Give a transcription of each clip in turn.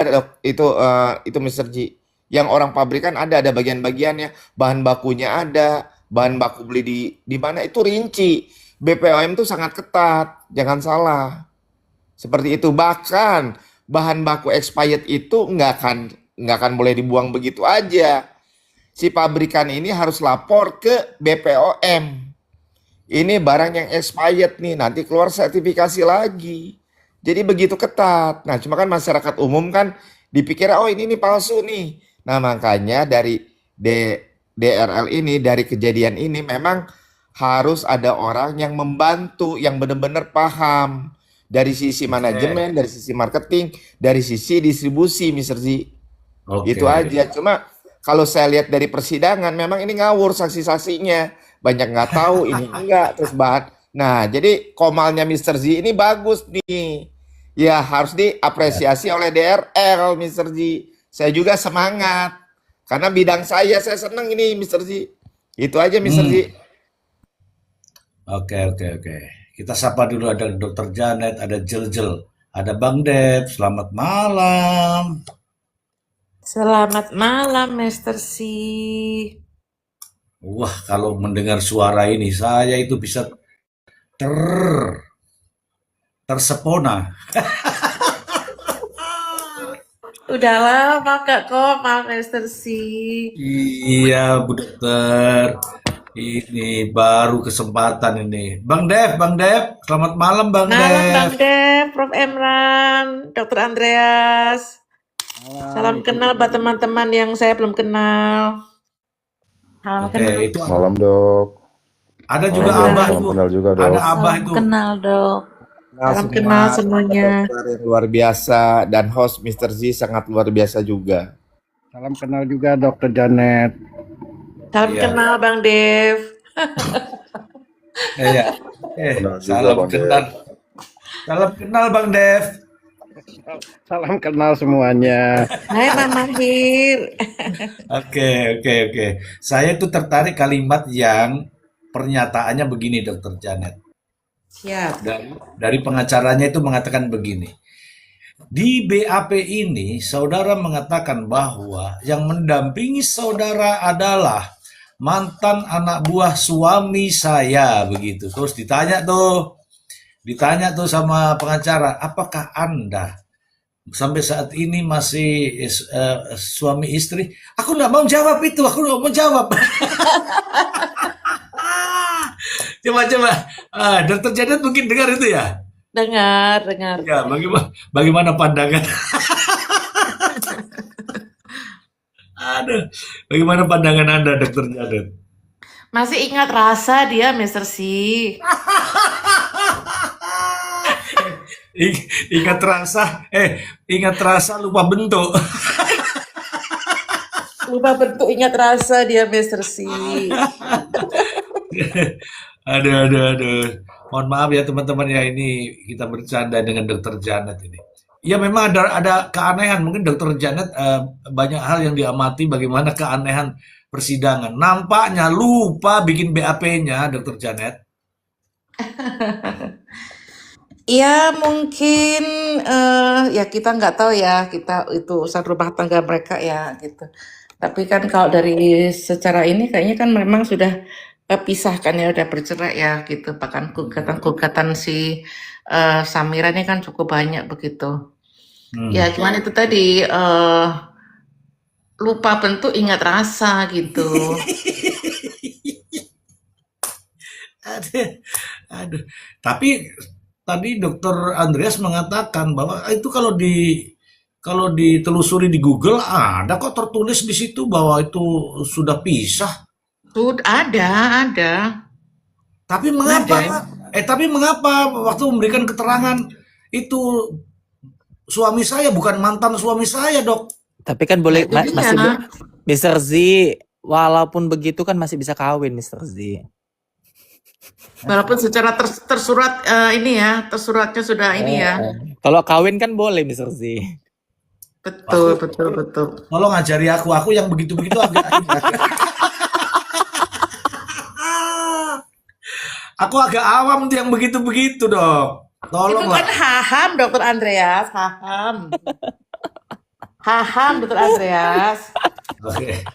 ada dok, itu Mister Ji. Yang orang pabrikan ada bagian-bagiannya, bahan bakunya ada, bahan baku beli di mana itu rinci. BPOM itu sangat ketat, jangan salah. Seperti itu. Bahkan bahan baku expired itu nggak akan boleh dibuang begitu aja. Si pabrikan ini harus lapor ke BPOM. Ini barang yang expired nih, nanti keluar sertifikasi lagi. Jadi begitu ketat. Nah, cuma kan masyarakat umum kan dipikir, oh ini nih palsu nih. Nah, makanya dari DRL ini, dari kejadian ini memang harus ada orang yang membantu, yang benar-benar paham. Dari sisi Oke, manajemen, dari sisi marketing, dari sisi distribusi, Mr. Z. Itu oke. aja. Cuma kalau saya lihat dari persidangan, memang ini ngawur saksi-saksinya. Banyak nggak tahu, ini enggak. Terus bahan. Nah, jadi komalnya Mister Z ini bagus nih. Ya, harus Ya. diapresiasi oleh DRL, Mister Z. Saya juga semangat. Karena bidang saya seneng ini, Mister Z. Itu aja, Mister Hmm, Z. oke, oke, oke. Kita sapa dulu ada Dokter Janet, ada Jel-Jel, ada Bang Dep. Selamat malam. Selamat malam, Mister C. Wah, kalau mendengar suara ini saya itu bisa ter tersepona. Udah lama gak koma, Mister C. Iya, Bu Dokter. Ini baru kesempatan ini. Bang Dev, selamat malam Bang Malam, Dev. Bang Dev, Prof. Emran, Dokter Andreas. Salam Malam, kenal buat teman-teman yang saya belum kenal. Salam Oke, kenal. itu malam dok. ada Malam juga dok, Abah salam itu. kenal juga Ada dok. Abah Salam itu. kenal, Dok. Nah, Salam semua kenal tenaga semuanya. dokter yang luar biasa dan host Mister Z sangat luar biasa juga. Salam kenal juga dokter Janet. Salam Iya, kenal, Bang Dev. iya. Kenal juga Salam Bang kenal. Dev. Salam kenal Bang Dev. Salam kenal semuanya. Hai, Mama Hir. Oke, oke, oke. Saya tuh tertarik kalimat yang pernyataannya begini, Dokter Janet. Siap. Dari pengacaranya itu mengatakan begini. Di BAP ini, saudara mengatakan bahwa yang mendampingi saudara adalah mantan anak buah suami saya, begitu. Terus ditanya tuh sama pengacara, apakah Anda sampai saat ini masih suami istri? Aku nggak mau jawab itu, aku nggak mau jawab. Coba-coba, Dokter Janet mungkin dengar itu ya? Dengar, dengar. Ya, bagaimana pandangan? Aduh, bagaimana pandangan Anda, Dokter Janet? Masih ingat rasa dia, Mister C. I- ingat rasa, ingat rasa lupa bentuk. Lupa bentuk, ingat rasa dia, Mister C. Aduh, aduh, aduh. Mohon maaf ya teman-teman ya, ini kita bercanda dengan Dokter Janet ini. Ya memang ada keanehan. Mungkin Dokter Janet banyak hal yang diamati bagaimana keanehan persidangan. Nampaknya lupa bikin BAP-nya Dokter Janet. Ya mungkin ya kita nggak tahu ya kita itu urusan rumah tangga mereka ya gitu. Tapi kan kalau dari secara ini kayaknya kan memang sudah pisahkan ya udah bercerai ya gitu. Bahkan gugatan-gugatan si Samira ini kan cukup banyak begitu. Ya Hmm. cuman itu tadi lupa bentuk ingat rasa gitu. Aduh, aduh. Tapi tadi Dokter Andreas mengatakan bahwa itu kalau ditelusuri di Google ada kok tertulis di situ bahwa itu sudah pisah. Tuh ada, Tapi ada. mengapa? Tapi mengapa waktu memberikan keterangan itu suami saya bukan mantan suami saya, Dok? Tapi kan Nah boleh itu dia. masih Mr. Z, walaupun begitu kan masih bisa kawin Mr. Z. Walaupun secara tersurat ini ya, tersuratnya sudah ini ya. Kalau kawin kan boleh Mr. Z. Betul, betul, betul. Tolong ajari aku yang begitu-begitu agak aku agak awam tuh yang begitu-begitu, Dok. Itu Tolonglah. kan haham, Dokter Andreas, haham. Paham, Dr. Andreas. Oke,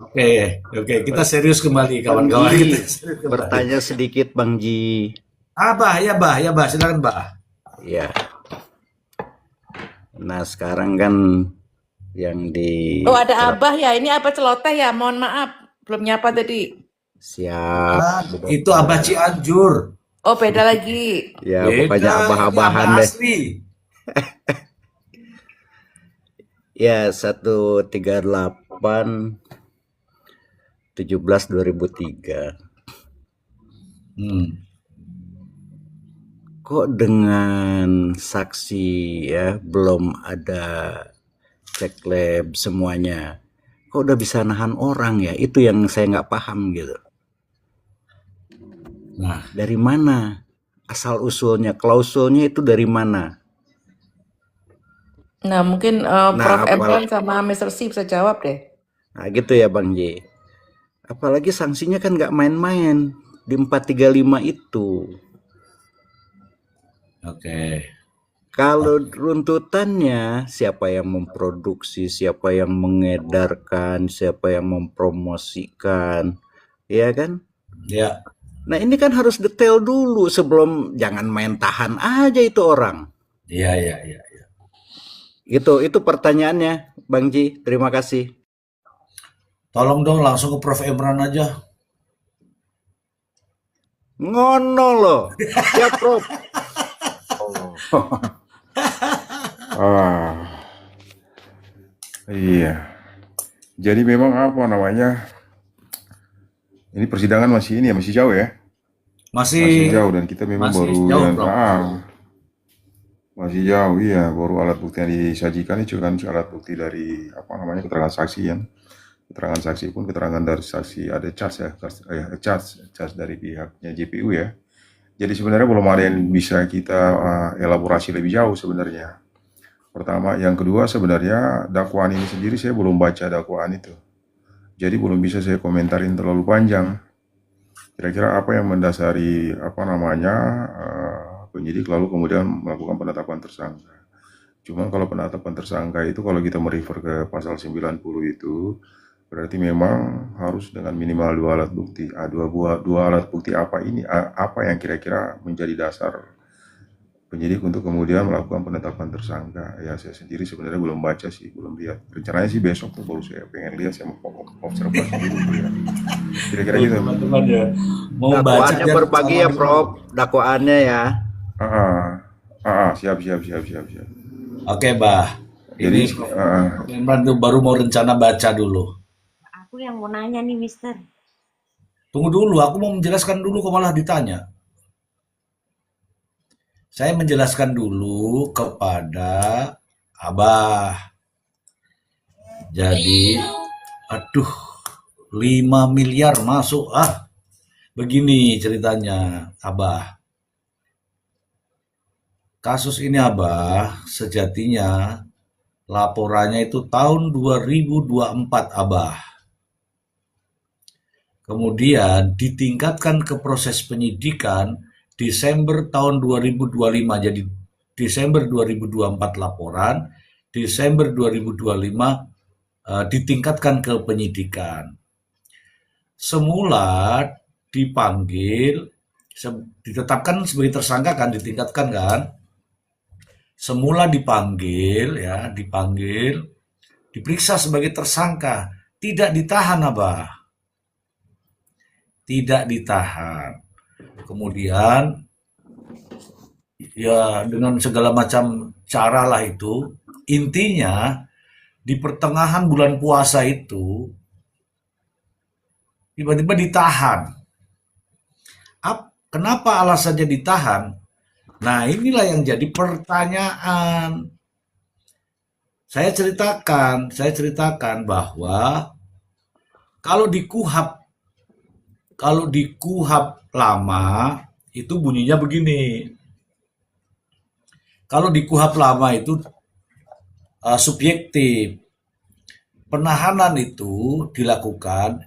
oke, oke. Kita serius kembali, Bang kawan-kawan. Kita Ji, serius kembali. bertanya sedikit Bang Ji. Bah, ya bah, silakan bah. Ya, nah sekarang kan yang di Oh, ada Abah ya. Ini Abah celoteh ya. Mohon maaf. Belum nyapa tadi. siap, Ah, Bu itu Dokter. Abah Cianjur. Oh, beda lagi. Ya, Beda, pokoknya ini abah-abahan Abah deh. asli. Ya, 138 17 2003. Kok dengan saksi ya belum ada cek lab semuanya, kok udah bisa nahan orang ya? Itu yang saya nggak paham gitu. Nah, Dari mana asal usulnya, klausulnya itu dari mana? Nah, mungkin Nah, Prof. Emran sama Mr. C bisa jawab deh. Nah gitu ya Bang J. Apalagi sanksinya kan nggak main-main di 435 itu. oke. Kalau runtutannya siapa yang memproduksi, siapa yang mengedarkan, siapa yang mempromosikan, ya kan? Ya, Nah ini kan harus detail dulu sebelum, jangan main tahan aja itu orang. iya. Itu pertanyaannya Bang Ji, terima kasih. Tolong dong langsung ke Prof. Emran aja. Ngono loh. Ya Prof. Ah, iya. Jadi memang apa namanya? Ini persidangan masih ini ya, masih jauh ya? Masih Masih jauh dan kita memang masih baru jauh, yang Prof. masih jauh, iya. Baru alat bukti yang disajikan itu kan alat bukti dari apa namanya keterangan saksi yang keterangan saksi pun keterangan dari saksi ada charge ya, charge dari pihaknya JPU ya. Jadi sebenarnya belum ada yang bisa kita elaborasi lebih jauh sebenarnya. Pertama, yang kedua sebenarnya dakwaan ini sendiri saya belum baca dakwaan itu. Jadi belum bisa saya komentarin terlalu panjang. Kira-kira apa yang mendasari apa namanya penyidik lalu kemudian melakukan penetapan tersangka. Cuman kalau penetapan tersangka itu kalau kita merefer ke pasal 90 itu berarti memang harus dengan minimal 2 alat bukti. Dua alat bukti apa ini? Apa yang kira-kira menjadi dasar penyidik untuk kemudian melakukan penetapan tersangka? Ya saya sendiri sebenarnya belum baca sih, belum lihat. Rencananya sih besok tuh baru saya pengen lihat, saya mau observasi dulu ya. Kira-kira gitu. Teman-teman ya, mau baca Dakwaannya aja berbagi ya sama Prof. Dakwaannya ya. Siap. Oke, Bah. Jadi Ini Prof. Emran tuh baru mau rencana baca dulu. Aku yang mau nanya nih, Mister. Tunggu dulu, aku mau menjelaskan dulu kok malah ditanya. Saya menjelaskan dulu kepada Abah. Jadi, aduh, 5 miliar masuk. Begini ceritanya, Abah. Kasus ini, Abah, sejatinya laporannya itu tahun 2024, Abah. Kemudian ditingkatkan ke proses penyidikan Desember tahun 2025. Jadi Desember 2024 laporan, Desember 2025 ditingkatkan ke penyidikan. Semula dipanggil, ditetapkan sebagai tersangka kan, ditingkatkan kan. Semula dipanggil, diperiksa sebagai tersangka, tidak ditahan, Abah. Tidak ditahan. Kemudian ya dengan segala macam cara lah itu, intinya di pertengahan bulan puasa itu tiba-tiba ditahan. Kenapa alasannya ditahan? Nah, inilah yang jadi pertanyaan. Saya ceritakan bahwa kalau di KUHP lama itu bunyinya begini. Kalau di KUHP lama itu subjektif. Penahanan itu dilakukan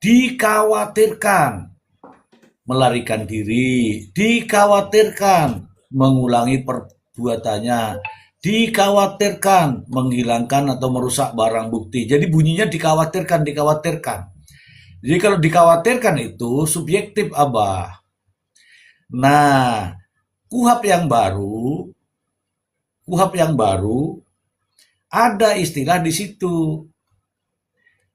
dikhawatirkan melarikan diri, dikhawatirkan mengulangi perbuatannya, dikhawatirkan menghilangkan atau merusak barang bukti. Jadi bunyinya dikhawatirkan, dikhawatirkan. Jadi kalau dikhawatirkan itu subjektif, Abah. Nah, KUHP yang baru ada istilah di situ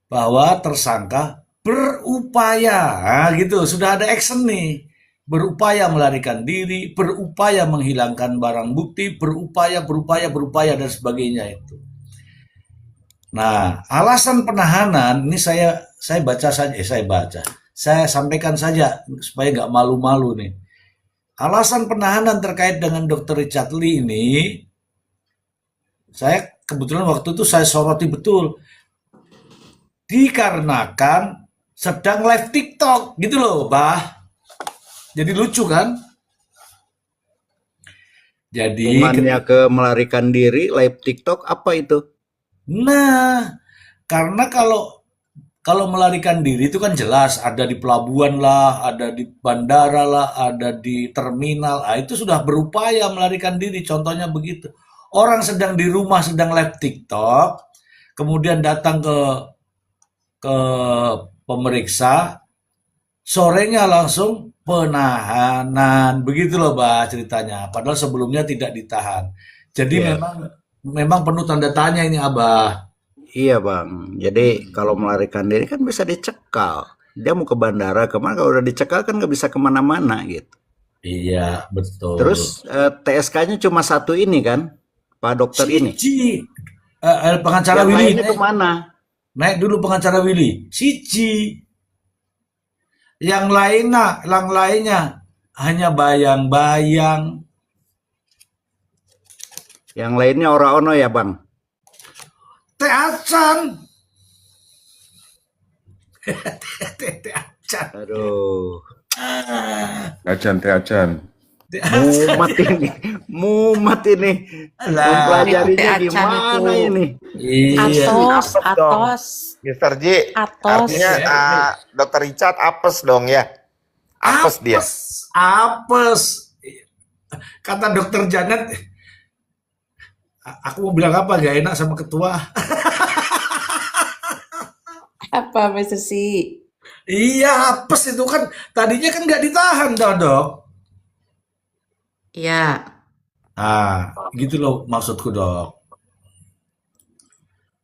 bahwa tersangka berupaya, nah, gitu, sudah ada action nih, berupaya melarikan diri, berupaya menghilangkan barang bukti, berupaya dan sebagainya itu. Nah, alasan penahanan ini saya sampaikan saja supaya nggak malu-malu nih. Alasan penahanan terkait dengan Dr. Richard Lee ini, saya kebetulan waktu itu saya soroti betul, dikarenakan sedang live TikTok gitu loh, Bah. Jadi lucu kan? Jadi Hukumannya ke melarikan diri live TikTok apa itu? nah, karena kalau melarikan diri itu kan jelas ada di pelabuhan lah, ada di bandara lah, ada di terminal. Ah, itu sudah berupaya melarikan diri. Contohnya begitu. Orang sedang di rumah sedang live TikTok, kemudian datang ke pemeriksa, sorenya langsung penahanan. Begitu loh, Bah, ceritanya. Padahal sebelumnya tidak ditahan. Jadi Iya. memang penuh tanda tanya ini, Abah. Iya Bang, jadi kalau melarikan diri kan bisa dicekal. Dia mau ke bandara, kemana kalau udah dicekal kan nggak bisa kemana-mana gitu. Iya, betul. Terus TSK-nya cuma satu ini kan, Pak Dokter ini. Siji. Pengacara Yang Willy, lain itu mana? naik dulu pengacara Willy. Siji. Yang lainnya hanya bayang-bayang. Yang lainnya ora-ono ya Bang? Teh acan. Teh acan. Aduh, Teh Acan. mumet ini. Lah, Mempelajarinya Teh Acan gimana itu. ini? iya. Atos. Mr. J, Atos. artinya Dr. Richard apes dong ya. Apes dia. Apes. Kata dokter Janet, aku mau bilang apa gak enak sama ketua. Apa Mr. C? Iya, apes itu kan tadinya kan nggak ditahan, Dok. Ya. Ah, gitu loh maksudku, Dok.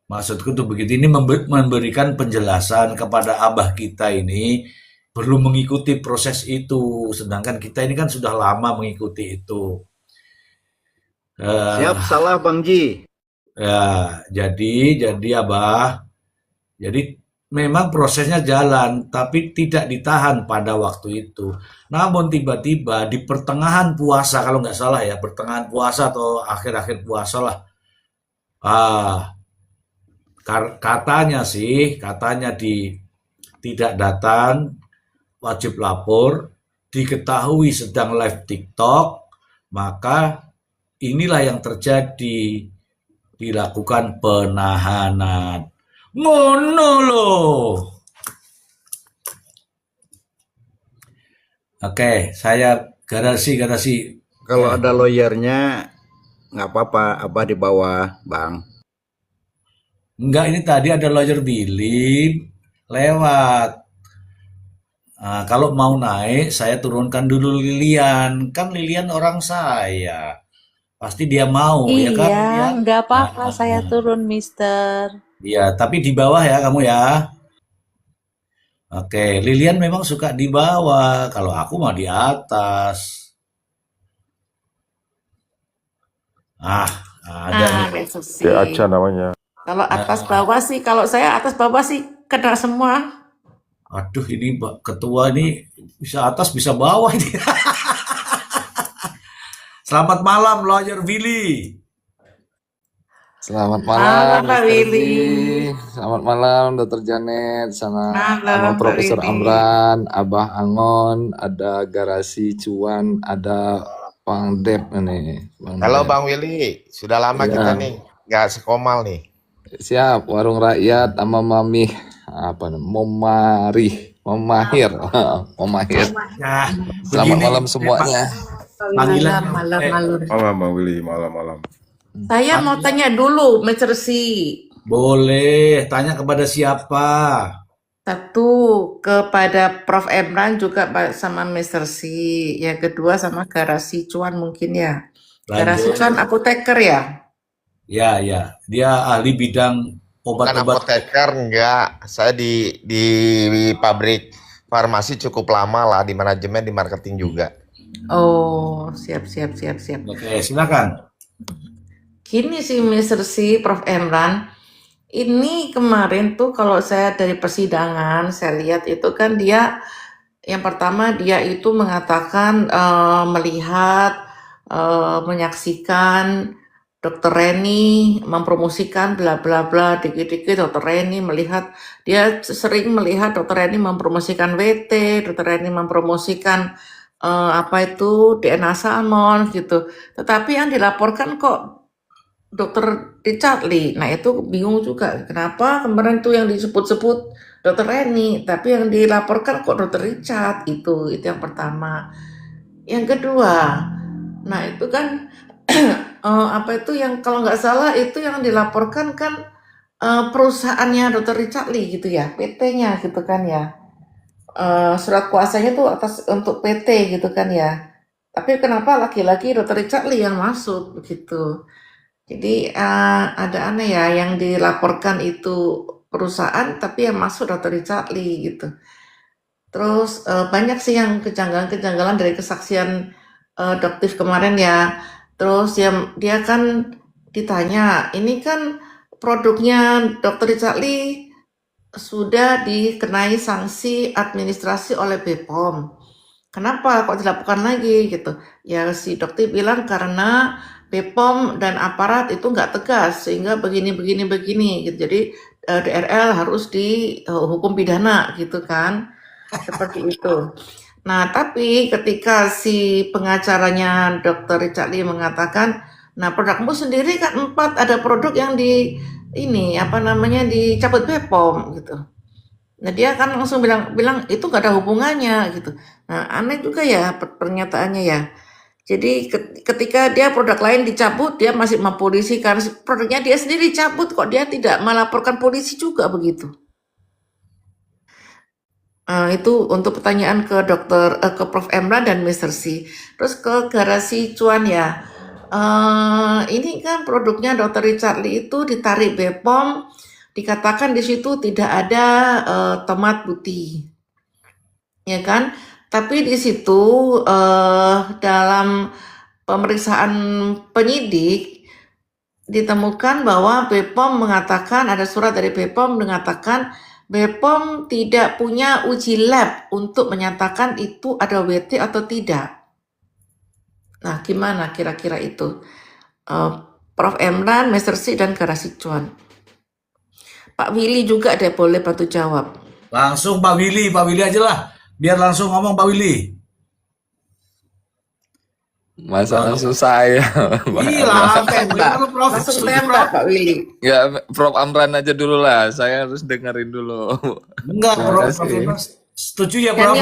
Maksudku tuh begitu, ini memberikan penjelasan kepada abah kita ini perlu mengikuti proses itu, sedangkan kita ini kan sudah lama mengikuti itu. Siap, salah Bang Ji. Ya, jadi abah, jadi memang prosesnya jalan, tapi tidak ditahan pada waktu itu. Namun tiba-tiba di pertengahan puasa, kalau nggak salah ya, pertengahan puasa atau akhir-akhir puasa lah, katanya tidak datang, wajib lapor, diketahui sedang live TikTok, maka inilah yang terjadi, dilakukan penahanan. Ngono loh. Oke, saya garasi. Kalau ada lawyernya nggak apa-apa, Abah di bawah, Bang. Enggak, ini tadi ada lawyer Billy lewat. Nah, kalau mau naik, saya turunkan dulu Lilian. Kan Lilian orang saya. Pasti dia mau, ya kan? Iya, Lilian? nggak apa-apa Nah, saya turun, Mister. iya, tapi di bawah ya kamu ya. Oke, Lilian memang suka di bawah. Kalau aku mah di atas. Ada nih. Mr. C. Teh Acan namanya. Kalau atas bawah sih, kalau saya atas bawah sih kena semua. Aduh, ini ketua ini bisa atas bisa bawah ini. Selamat malam, lawyer Billy. Selamat Malam, malam, Pak Mr. Ji. Willy. Selamat malam, Dr. Janet, sama Malam, Pak Profesor Willy. Amran, Abah Angon, ada Garasi Cuan, ada Bang Dep ini. Halo Dep. Bang Willy, sudah lama Ya, kita nih nggak sekomal nih. siap. Warung Rakyat sama Mami apa namanya? Momahir. Ya, Selamat begini, malam semuanya. panggilannya. Malam. Malam Bang Willy, malam. Saya mau tanya dulu, Mr. C. Boleh, tanya kepada siapa? Satu, kepada Prof. Emran juga sama Mr. C. Yang kedua sama Garasi Cuan mungkin ya. Garasi Lanjut. Cuan apoteker ya? Ya, dia ahli bidang Bukan obat-obat. apoteker, enggak. Saya di pabrik farmasi cukup lama lah, di manajemen, di marketing juga. Oh, siap. Oke, silakan. Gini sih Mr. C, Prof. Emran. Ini kemarin tuh kalau saya dari persidangan, saya lihat itu kan dia, yang pertama dia itu mengatakan melihat, menyaksikan Dokter Reni mempromosikan bla bla bla, dikit-dikit Dokter Reni melihat, dia sering melihat Dokter Reni mempromosikan WT, Dokter Reni mempromosikan apa itu DNA salmon gitu. Tetapi yang dilaporkan kok Dokter Richard Lee. Nah itu bingung juga, kenapa kemarin tuh yang disebut-sebut Dokter Reni, tapi yang dilaporkan kok Dokter Richard. Itu yang pertama. Yang kedua, nah itu kan apa itu yang kalau nggak salah itu yang dilaporkan kan perusahaannya Dokter Richard Lee gitu ya, PT-nya gitu kan ya. Surat kuasanya tuh atas untuk PT gitu kan ya. Tapi kenapa laki-laki Dokter Richard Lee yang masuk begitu? Jadi ada aneh ya, yang dilaporkan itu perusahaan tapi yang masuk Dokter Richard Lee gitu. Terus banyak sih yang kejanggalan-kejanggalan dari kesaksian Doktif kemarin ya. Terus dia kan ditanya, ini kan produknya Dokter Richard Lee sudah dikenai sanksi administrasi oleh BPOM. Kenapa kok dilakukan lagi gitu? Ya si Doktif bilang karena BPOM dan aparat itu nggak tegas sehingga begini gitu. Jadi DRL harus dihukum pidana gitu kan, seperti itu. Nah tapi ketika si pengacaranya Dr. Richard Lee mengatakan, nah produkmu sendiri kan 4 ada produk yang dicabut BPOM gitu. Nah dia kan langsung bilang itu nggak ada hubungannya gitu. Nah aneh juga ya pernyataannya ya. Jadi ketika dia produk lain dicabut, dia masih mempolisi karena produknya dia sendiri dicabut, kok dia tidak melaporkan polisi juga begitu. Itu untuk pertanyaan ke ke Prof. Emran dan Mr. C. Terus ke Garasi Cuan ya. Ini kan produknya Dr. Richard Lee itu ditarik BPOM, dikatakan di situ tidak ada tomat putih, ya kan? Tapi di situ dalam pemeriksaan penyidik ditemukan bahwa BPOM mengatakan, ada surat dari BPOM mengatakan BPOM tidak punya uji lab untuk menyatakan itu ada WT atau tidak. Nah gimana kira-kira itu? Prof. Emran, Mr. C, dan Garasi Cuan. Pak Willy juga deh boleh bantu jawab. Langsung Pak Willy aja lah. Biar langsung ngomong Pak Willy. Masa langsung saya. Iya, Langsung tembak Pak Willy. Ya, Prof Amran aja dulu lah. Saya harus dengerin dulu. Enggak, Prof. Setuju ya Prof?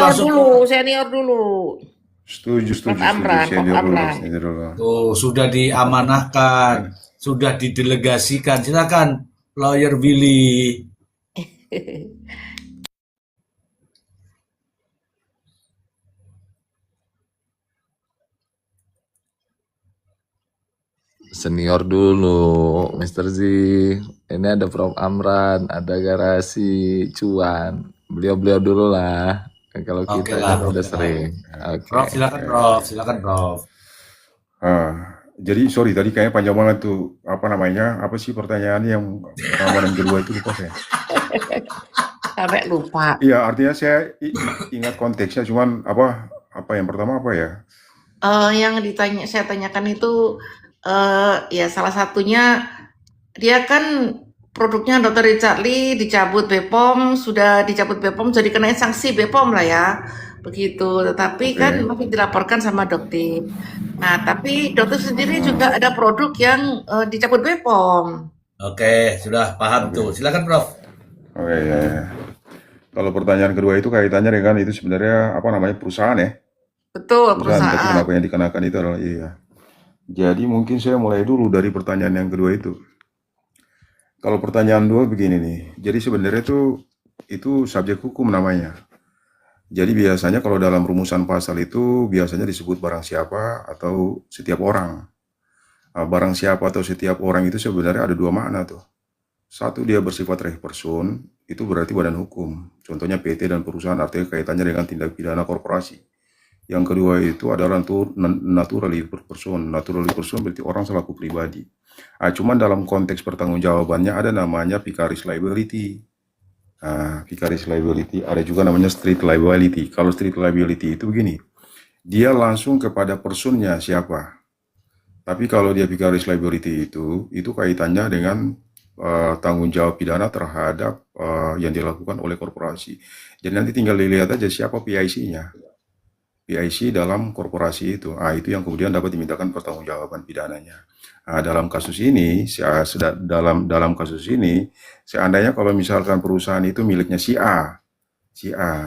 Senior dulu. Setuju. Prof. Amran. Senior dulu. Tuh, sudah diamanahkan, sudah didelegasikan. Silakan, Lawyer Willy. Senior dulu, Mr. Z. Ini ada Prof Amran, ada Garasi Cuan. Beliau dulu lah. Kalau Oke kita lah, kan udah Prof. sering. Oke. Prof, silakan Prof. Jadi sorry tadi kayaknya panjang banget tuh apa sih pertanyaannya yang pertama dan kedua itu lupa saya. Sampai lupa. Iya artinya saya ingat konteksnya cuman apa yang pertama apa ya? Yang saya tanyakan itu ya salah satunya dia kan produknya Dr. Richard Lee dicabut BPOM, sudah dicabut BPOM jadi kena sanksi BPOM lah ya. Begitu, tetapi kan masih dilaporkan sama Dokter. Nah, tapi Dokter sendiri juga ada produk yang dicabut BPOM. Oke, sudah paham tuh. Silakan Prof. Oke ya. Kalau pertanyaan kedua itu kaitannya dengan itu sebenarnya perusahaan ya? Betul, Tapi perusahaan. kenapa yang dikenakan itu adalah iya. Jadi mungkin saya mulai dulu dari pertanyaan yang kedua itu. Kalau pertanyaan dua begini nih, jadi sebenarnya itu subjek hukum namanya. Jadi biasanya kalau dalam rumusan pasal itu biasanya disebut barang siapa atau setiap orang. Barang siapa atau setiap orang itu sebenarnya ada dua makna tuh. Satu, dia bersifat reh person, itu berarti badan hukum. Contohnya PT dan perusahaan, artinya kaitannya dengan tindak pidana korporasi. Yang kedua itu adalah naturally person. Naturally person berarti orang selaku pribadi. Cuman dalam konteks pertanggungjawabannya ada namanya vicarious liability. Vicarious liability, ada juga namanya street liability. Kalau street liability itu begini, dia langsung kepada personnya siapa. Tapi kalau dia vicarious liability itu kaitannya dengan tanggung jawab pidana terhadap yang dilakukan oleh korporasi. Jadi nanti tinggal dilihat aja siapa PIC-nya. PIC dalam korporasi itu. Itu yang kemudian dapat dimintakan pertanggungjawaban pidananya. Dalam kasus ini, dalam kasus ini, seandainya kalau misalkan perusahaan itu miliknya si A,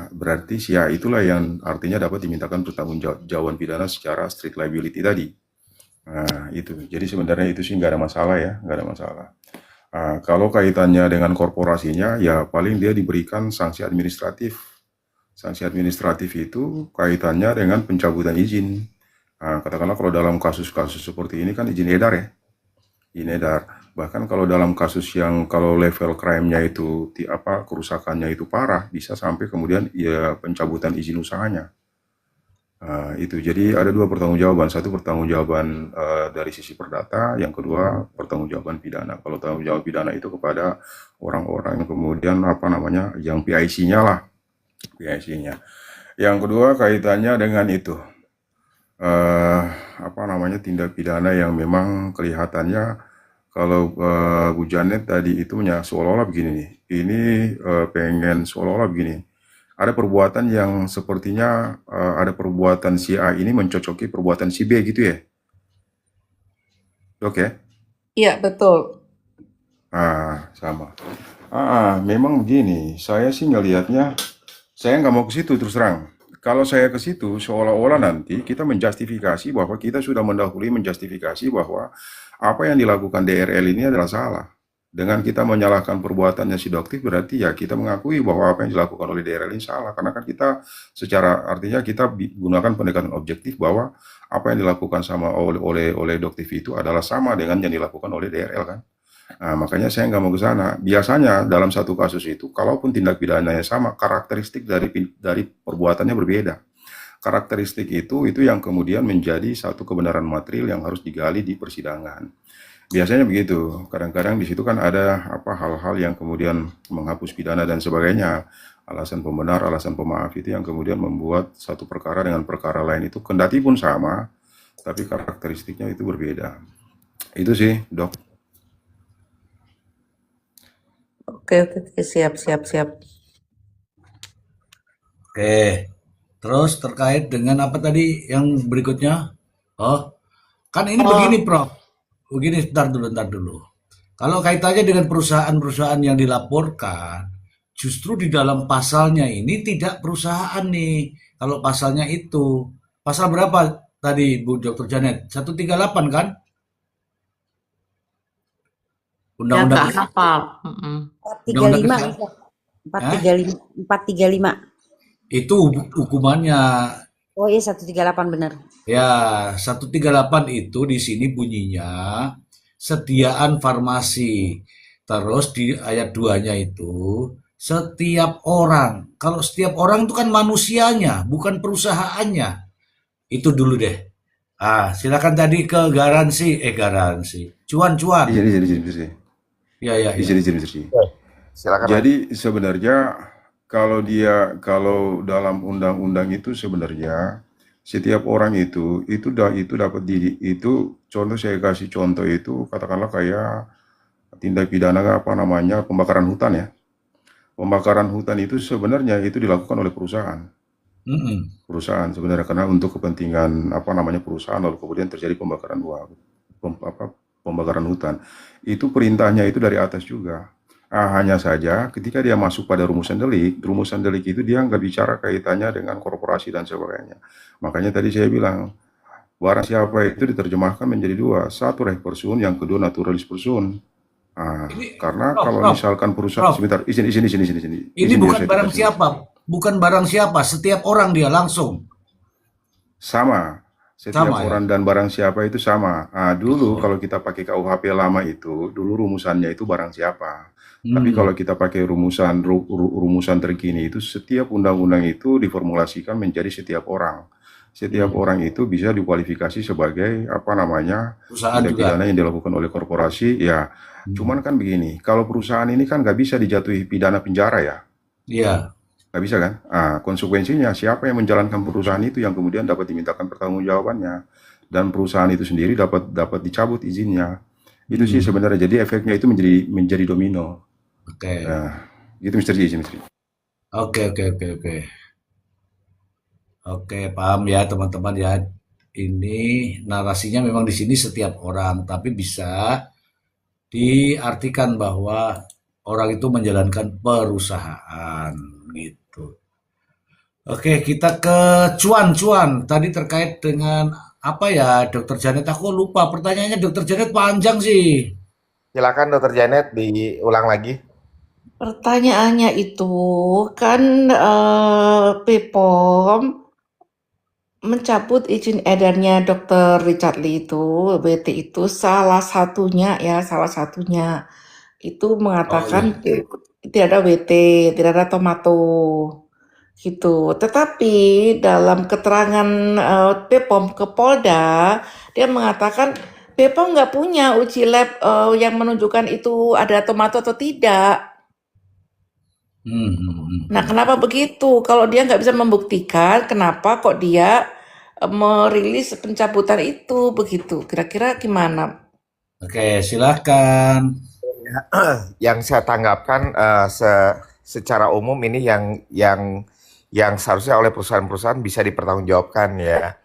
berarti si A itulah yang artinya dapat dimintakan pertanggungjawaban pidana secara street liability tadi. Itu. Jadi sebenarnya itu sih nggak ada masalah ya, nggak ada masalah. Kalau kaitannya dengan korporasinya, ya paling dia diberikan sanksi administratif. Sanksi administratif itu kaitannya dengan pencabutan izin. Katakanlah kalau dalam kasus-kasus seperti ini kan izin edar ya. Izin edar. Bahkan kalau dalam kasus yang kalau level crime-nya itu kerusakannya itu parah, bisa sampai kemudian ya pencabutan izin usahanya. Itu. Jadi ada dua pertanggungjawaban. Satu pertanggungjawaban dari sisi perdata, yang kedua pertanggungjawaban pidana. Kalau tanggung jawab pidana itu kepada orang-orang yang kemudian yang PIC-nya lah. PIC-nya. Yang kedua kaitannya dengan itu tindak pidana yang memang kelihatannya kalau Bu Janet tadi itu seolah-olah begini nih. Ini pengen seolah-olah begini. Ada perbuatan yang sepertinya ada perbuatan si A ini mencocoki perbuatan si B gitu ya. Oke. Iya, betul. Sama. Memang begini. Saya sih ngelihatnya, saya nggak mau ke situ terus terang. Kalau saya ke situ, seolah-olah nanti kita menjustifikasi bahwa kita sudah mendahului menjustifikasi bahwa apa yang dilakukan DRL ini adalah salah. Dengan kita menyalahkan perbuatannya si Doktif, berarti ya kita mengakui bahwa apa yang dilakukan oleh DRL ini salah. Karena kan kita artinya kita gunakan pendekatan objektif bahwa apa yang dilakukan oleh Doktif itu adalah sama dengan yang dilakukan oleh DRL kan. Makanya saya nggak mau ke sana. Biasanya dalam satu kasus itu, kalaupun tindak pidananya sama, karakteristik dari perbuatannya berbeda. Karakteristik itu yang kemudian menjadi satu kebenaran material yang harus digali di persidangan. Biasanya begitu. Kadang-kadang di situ kan ada hal-hal yang kemudian menghapus pidana dan sebagainya. Alasan pembenar, alasan pemaaf itu yang kemudian membuat satu perkara dengan perkara lain itu kendati pun sama, tapi karakteristiknya itu berbeda. Itu sih, Dok. Oke, siap. Oke. Terus terkait dengan apa tadi yang berikutnya? Kan ini begini, Prof. Begini, ntar dulu. Kalau kaitannya dengan perusahaan-perusahaan yang dilaporkan, justru di dalam pasalnya ini tidak perusahaan nih. Kalau pasalnya itu, pasal berapa tadi Bu Dr. Janet? 138 kan? Ya, Undang-undang nggak hafal. 435, Undang-undang Mister. 435 itu hukumannya. Oh iya 138 benar. Ya, 138 itu di sini bunyinya sediaan farmasi. Terus di ayat 2-nya itu setiap orang. Kalau setiap orang itu kan manusianya, bukan perusahaannya. Itu dulu deh. Silakan tadi ke garansi. Cuan. Izin. Ya. Izin. Silakan. Jadi sebenarnya kalau dalam undang-undang itu sebenarnya setiap orang itu dapat contoh, saya kasih contoh itu katakanlah kayak tindak pidana pembakaran hutan ya. Pembakaran hutan itu sebenarnya itu dilakukan oleh perusahaan. Perusahaan sebenarnya karena untuk kepentingan perusahaan, lalu kemudian terjadi pembakaran hutan. Itu perintahnya itu dari atas juga. Hanya saja ketika dia masuk pada rumusan delik itu dia nggak bicara kaitannya dengan korporasi dan sebagainya. Makanya tadi saya bilang Barang siapa itu diterjemahkan menjadi dua, satu rek person, yang kedua naturalis person. Ini, Karena Prof, kalau Prof, misalkan perusahaan, Prof, sebentar, izin, ini izin biar bukan saya barang tegasin. siapa, bukan barang siapa, setiap orang dia langsung. Sama, setiap Sama ya? orang dan barang siapa itu sama. Dulu Oh. kalau kita pakai KUHP lama itu, dulu rumusannya itu barang siapa. Tapi kalau kita pakai rumusan terkini itu, setiap undang-undang itu diformulasikan menjadi setiap orang. Setiap orang itu bisa dikualifikasi sebagai apa namanya Perusahaan tindak juga. pidana yang dilakukan oleh korporasi. Ya, cuman kan begini, kalau perusahaan ini kan nggak bisa dijatuhi pidana penjara ya. Iya. Nggak bisa kan? Konsekuensinya siapa yang menjalankan perusahaan itu yang kemudian dapat dimintakan pertanggungjawabannya, dan perusahaan itu sendiri dapat dicabut izinnya. Itu sih sebenarnya. Jadi efeknya itu menjadi domino. Oke. Nah, gitu Mr. Ji, Mr. Ji. Oke. Oke, paham ya teman-teman ya. Ini narasinya memang di sini setiap orang, tapi bisa diartikan bahwa orang itu menjalankan perusahaan gitu. Oke, kita ke Cuan. Tadi terkait dengan apa ya, Dokter Janet? Aku lupa pertanyaannya, Dokter Janet panjang sih. Silakan Dokter Janet diulang lagi. Pertanyaannya itu kan BPOM mencabut izin edarnya Dr. Richard Lee itu, WT itu salah satunya itu mengatakan tidak ada WT, tidak ada tomato gitu. Tetapi dalam keterangan BPOM ke Polda, dia mengatakan BPOM nggak punya uji lab yang menunjukkan itu ada tomato atau tidak. Nah, kenapa begitu? Kalau dia nggak bisa membuktikan, kenapa kok dia merilis pencabutan itu begitu? Kira-kira gimana? Oke, silakan. Yang saya tanggapkan secara umum ini yang seharusnya oleh perusahaan-perusahaan bisa dipertanggungjawabkan ya.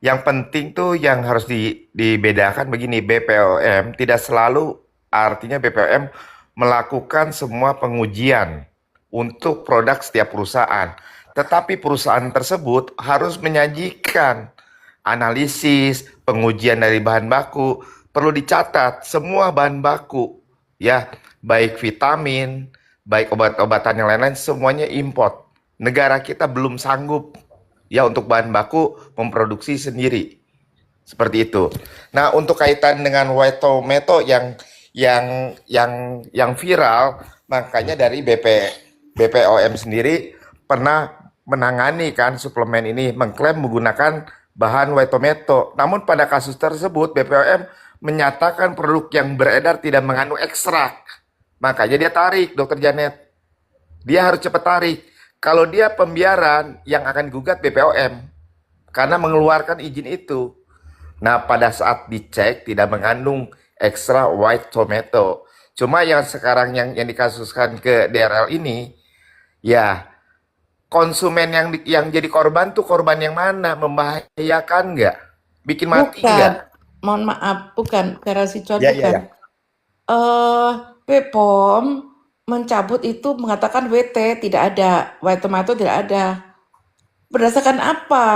Yang penting tuh yang harus dibedakan begini, BPOM tidak selalu artinya BPOM melakukan semua pengujian untuk produk setiap perusahaan. Tetapi perusahaan tersebut harus menyajikan analisis, pengujian dari bahan baku, perlu dicatat semua bahan baku, ya, baik vitamin, baik obat-obatan yang lain-lain, semuanya import. Negara kita belum sanggup, ya, untuk bahan baku memproduksi sendiri. Seperti itu. Nah, untuk kaitan dengan white tomato yang viral, makanya dari BPOM sendiri pernah menangani kan suplemen ini, mengklaim menggunakan bahan white tomato. Namun pada kasus tersebut BPOM menyatakan produk yang beredar tidak mengandung ekstrak. Makanya dia tarik, Dokter Janet. Dia harus cepat tarik. Kalau dia pembiaran, yang akan gugat BPOM karena mengeluarkan izin itu. Nah, pada saat dicek tidak mengandung ekstra white tomato. Cuma yang sekarang yang dikasuskan ke DRL ini, ya, konsumen yang jadi korban tuh korban yang mana? Membahayakan nggak? Bikin mati nggak? Mohon maaf, bukan garasi Cuan, Ya, bukan. BPOM mencabut itu mengatakan WT tidak ada, white tomato tidak ada. Berdasarkan apa?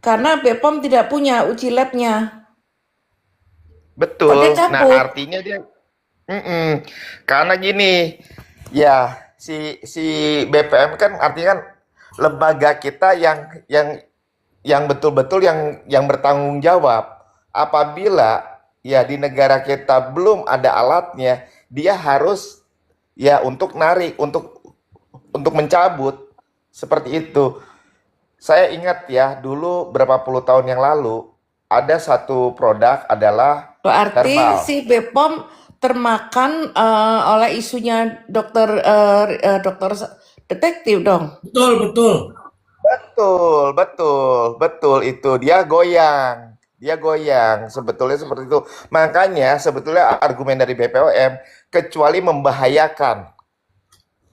Karena BPOM tidak punya uji labnya. Betul. Kok dia Nah, cabut? artinya dia karena gini, ya, si BPOM kan artinya kan lembaga kita yang betul-betul yang bertanggung jawab. Apabila ya di negara kita belum ada alatnya, dia harus ya untuk narik, untuk mencabut seperti itu. Saya ingat ya, dulu berapa puluh tahun yang lalu ada satu produk adalah Berarti herbal. si BPOM termakan oleh isunya dokter detektif dong. Betul. Betul itu. Dia goyang. Sebetulnya seperti itu. Makanya sebetulnya argumen dari BPOM kecuali membahayakan.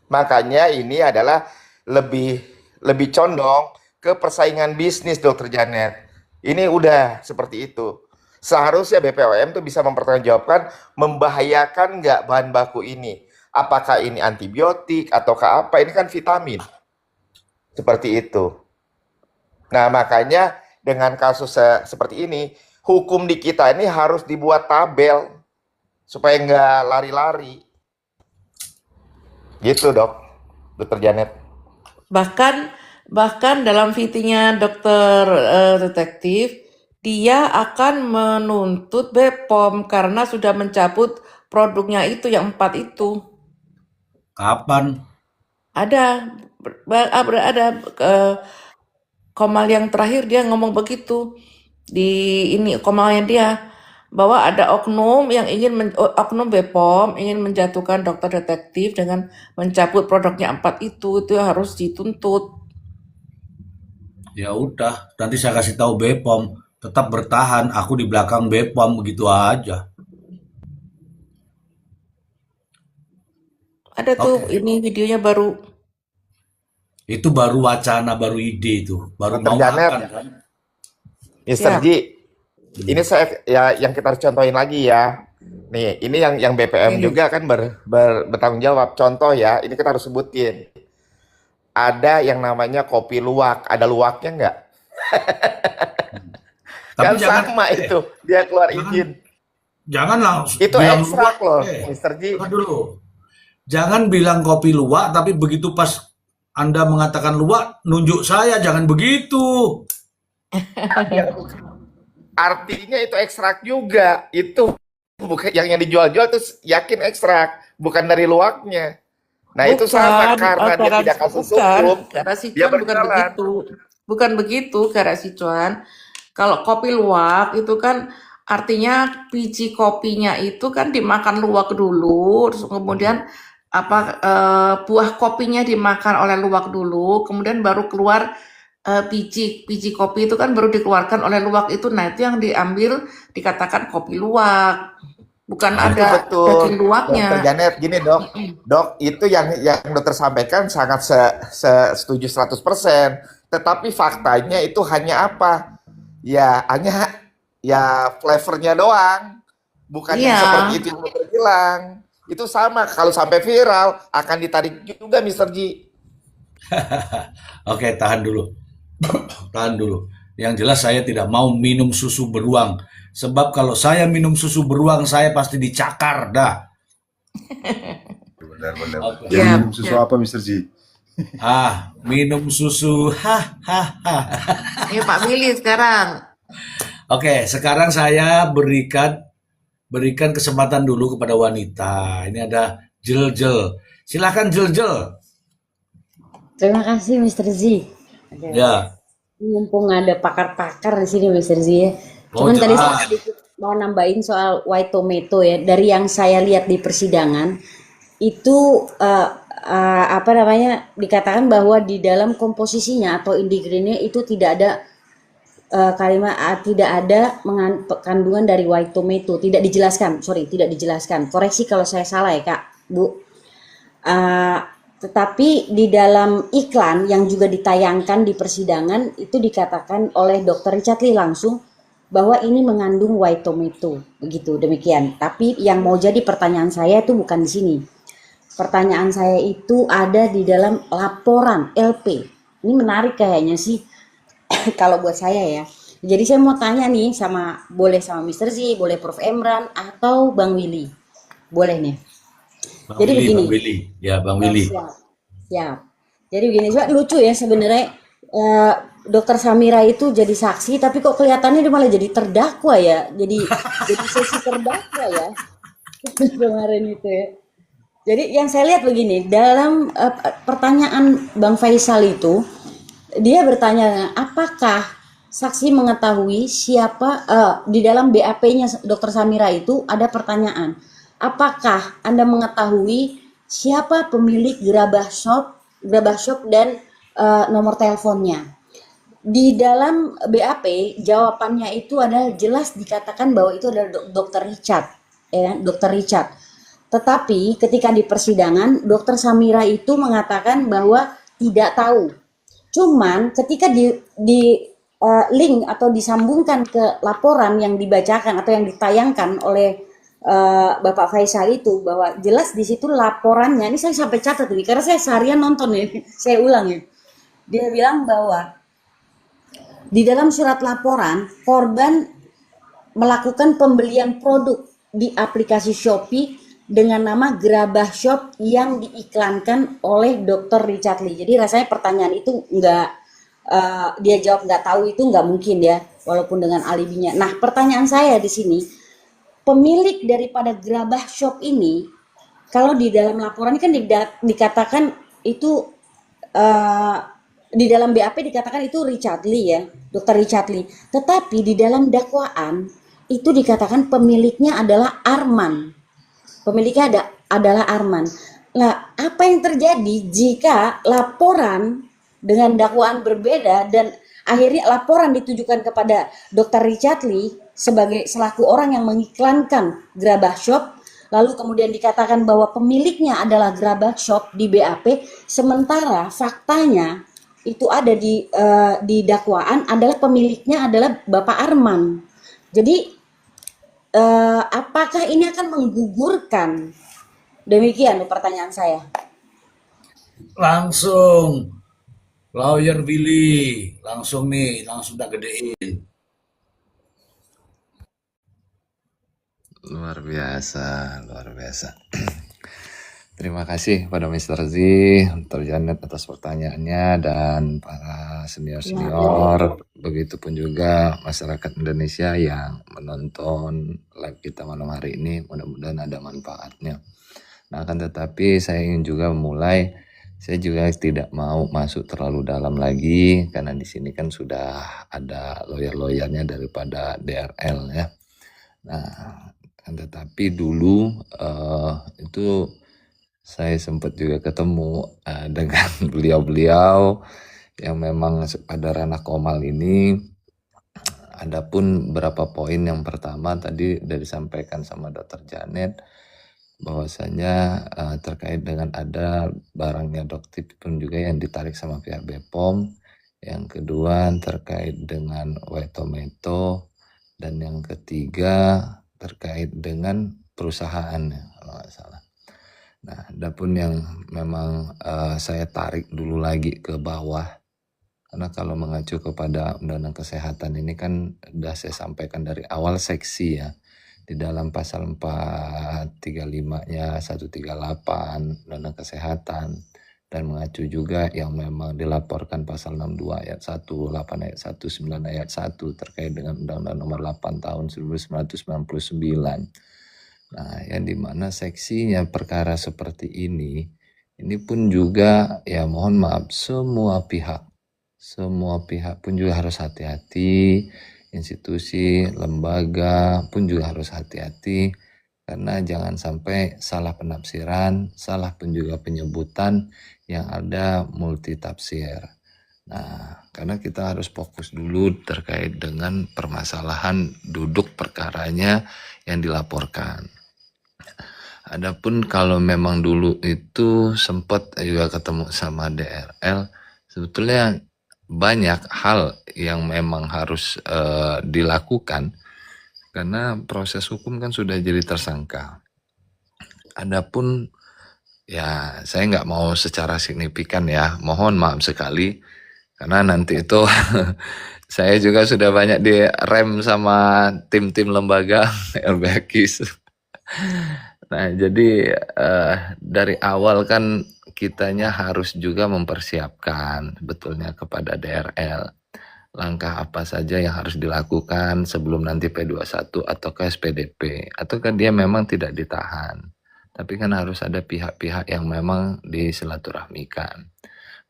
Makanya ini adalah lebih condong ke persaingan bisnis, Dokter Janet. Ini udah seperti itu. Seharusnya BPOM tuh bisa mempertanggungjawabkan membahayakan nggak bahan baku ini. Apakah ini antibiotik ataukah apa? Ini kan vitamin. Seperti itu. Nah, makanya dengan kasus seperti ini, hukum di kita ini harus dibuat tabel supaya nggak lari-lari. Gitu, Dokter Janet. Bahkan dalam VT-nya dokter detektif, dia akan menuntut BPOM karena sudah mencabut produknya itu yang 4 itu. Kapan? Ada Komal yang terakhir dia ngomong begitu di ini Komalnya dia bahwa ada oknum yang oknum BPOM ingin menjatuhkan dokter detektif dengan mencabut produknya 4 itu harus dituntut. Ya udah, nanti saya kasih tahu BPOM, tetap bertahan, aku di belakang BPOM, begitu aja. Ada tuh Oke. ini videonya baru. Itu baru wacana, baru ide itu, baru Dokter mau Janet, makan kan. Mr. Ya. Ji, ini saya yang kita harus contohin lagi ya. Nih, ini yang BPM juga kan bertanggung jawab. Contoh ya, ini kita harus sebutin. Ada yang namanya kopi luwak. Ada luwaknya nggak? Tapi Kan jangan sama itu, dia keluar izin. jangan langsung Itu bilang ekstrak luwak. loh, Mr. Ji. Tunggu dulu. Jangan bilang kopi luwak, tapi begitu pas Anda mengatakan luwak, nunjuk saya, jangan begitu. Artinya itu ekstrak juga. Itu bukan yang dijual-jual tuh yakin ekstrak, bukan dari luwaknya. Nah, itu sama karena dia tidak kasus hukum, Karena si dia Cuan bukan berjalan. begitu. Bukan begitu karena si Cuan. Kalau kopi luwak itu kan artinya biji kopinya itu kan dimakan luwak dulu, terus kemudian buah kopinya dimakan oleh luwak dulu, kemudian baru keluar biji kopi itu kan baru dikeluarkan oleh luwak itu. Nah, itu yang diambil dikatakan kopi luwak. Bukan Itu ada betul, daging luwaknya. Dokter Janet. Gini dok, itu yang dokter sampaikan sangat setuju 100%. Tetapi faktanya itu hanya apa? Ya, hanya ya flavornya doang. Bukan yang Iya. seperti itu yang dokter bilang. Itu sama, kalau sampai viral akan ditarik juga, Mr. Ji. Oke, tahan dulu. Tahan dulu. Yang jelas saya tidak mau minum susu beruang. Sebab kalau saya minum susu beruang, saya pasti dicakar dah. Benar-benar. Oke. Jadi Siap, minum susu siap. apa, Mr. Ji? Minum susu. Ayo Pak Willy sekarang. Oke, sekarang saya berikan kesempatan dulu kepada wanita. Ini ada Jel. Silakan Jel. Terima kasih Mr. Z. Ya. Mumpung ada pakar-pakar di sini Mr. Z ya. Oh, Cuman tadi jelas. saya sedikit mau nambahin soal white tomato ya. Dari yang saya lihat di persidangan itu dikatakan bahwa di dalam komposisinya atau ingredientnya itu tidak ada tidak ada kandungan dari white tomato, tidak dijelaskan. Koreksi kalau saya salah ya Kak, Bu. Tetapi di dalam iklan yang juga ditayangkan di persidangan itu dikatakan oleh Dr. Richard Lee langsung bahwa ini mengandung white tomato, begitu demikian. Tapi yang mau jadi pertanyaan saya itu bukan di sini. Pertanyaan saya itu ada di dalam laporan LP. Ini menarik kayaknya sih kalau buat saya ya. Jadi saya mau tanya nih boleh sama Mr. Z, boleh Prof. Emran atau Bang Willy. Boleh nih. Jadi begini. Bang Willy. Ya, Bang Willy. Siap. Jadi begini, lucu ya sebenarnya Dokter Samira itu jadi saksi, tapi kok kelihatannya dia malah jadi terdakwa ya. Jadi sesi terdakwa ya kemarin itu ya. Jadi yang saya lihat begini, dalam pertanyaan Bang Faisal itu, dia bertanya apakah saksi mengetahui siapa di dalam BAP-nya Dokter Samira itu ada pertanyaan. Apakah Anda mengetahui siapa pemilik Gerabah Shop dan nomor teleponnya? Di dalam BAP jawabannya itu adalah jelas dikatakan bahwa itu adalah Dr. Richard, ya, Dr. Richard. Tetapi ketika di persidangan Dr. Samira itu mengatakan bahwa tidak tahu. Cuman ketika di link atau disambungkan ke laporan yang dibacakan atau yang ditayangkan oleh Bapak Faisal itu bahwa jelas di situ laporannya, ini saya sampai catat ini karena saya seharian nonton ya, saya ulang ya. Dia bilang bahwa di dalam surat laporan korban melakukan pembelian produk di aplikasi Shopee dengan nama Gerabah Shop yang diiklankan oleh Dr. Richard Lee. Jadi rasanya pertanyaan itu dia jawab nggak tahu itu nggak mungkin ya, walaupun dengan alibinya. Nah, pertanyaan saya di sini, pemilik daripada Gerabah Shop ini, kalau di dalam laporan ini kan dikatakan itu di dalam BAP dikatakan itu Richard Lee ya, Dr. Richard Lee. Tetapi di dalam dakwaan itu dikatakan pemiliknya adalah Arman. Pemiliknya adalah Arman. Nah, apa yang terjadi jika laporan dengan dakwaan berbeda dan akhirnya laporan ditujukan kepada Dr. Richard Lee selaku orang yang mengiklankan Gerabah Shop, lalu kemudian dikatakan bahwa pemiliknya adalah Gerabah Shop di BAP, sementara faktanya itu ada di dakwaan adalah pemiliknya adalah Bapak Arman. Jadi apakah ini akan menggugurkan? Demikian pertanyaan saya. Langsung lawyer Billy, langsung tak gedein. Luar biasa, luar biasa. Terima kasih pada Mr. Z, Dr. Janet atas pertanyaannya dan para senior-senior, begitupun juga masyarakat Indonesia yang menonton live kita malam hari ini, mudah-mudahan ada manfaatnya. Nah, akan tetapi saya ingin juga memulai, saya juga tidak mau masuk terlalu dalam lagi karena di sini kan sudah ada lawyer-lawyernya daripada DRL ya. Nah, akan tetapi dulu itu saya sempat juga ketemu dengan beliau-beliau yang memang pada ranah komal ini. Adapun beberapa poin, yang pertama tadi dari disampaikan sama Dr. Janet bahwasanya terkait dengan ada barangnya Doktip pun juga yang ditarik sama pihak BPOM. Yang kedua terkait dengan Wetometo, dan yang ketiga terkait dengan perusahaannya kalau nggak salah. Nah, adapun yang memang saya tarik dulu lagi ke bawah, karena kalau mengacu kepada Undang-Undang Kesehatan ini kan sudah saya sampaikan dari awal seksi ya, di dalam pasal 435-nya 138 Undang-Undang Kesehatan, dan mengacu juga yang memang dilaporkan pasal 62 ayat 1, 8 ayat 1, 9 ayat 1 terkait dengan Undang-Undang Nomor 8 tahun 1999. Nah, yang dimana seksinya perkara seperti ini pun juga ya mohon maaf semua pihak pun juga harus hati-hati, institusi, lembaga pun juga harus hati-hati, karena jangan sampai salah penafsiran, salah pun juga penyebutan yang ada multi tafsir. Nah, karena kita harus fokus dulu terkait dengan permasalahan duduk perkaranya yang dilaporkan. Adapun kalau memang dulu itu sempat juga ketemu sama DRL, sebetulnya banyak hal yang memang harus dilakukan karena proses hukum kan sudah jadi tersangka. Adapun ya saya nggak mau secara signifikan ya, mohon maaf sekali karena nanti itu saya juga sudah banyak direm sama tim-tim lembaga LBH. Nah, jadi dari awal kan kitanya harus juga mempersiapkan sebetulnya kepada DRL langkah apa saja yang harus dilakukan sebelum nanti P21 atau ke SPDP, atau kan dia memang tidak ditahan, tapi kan harus ada pihak-pihak yang memang disilaturahmikan.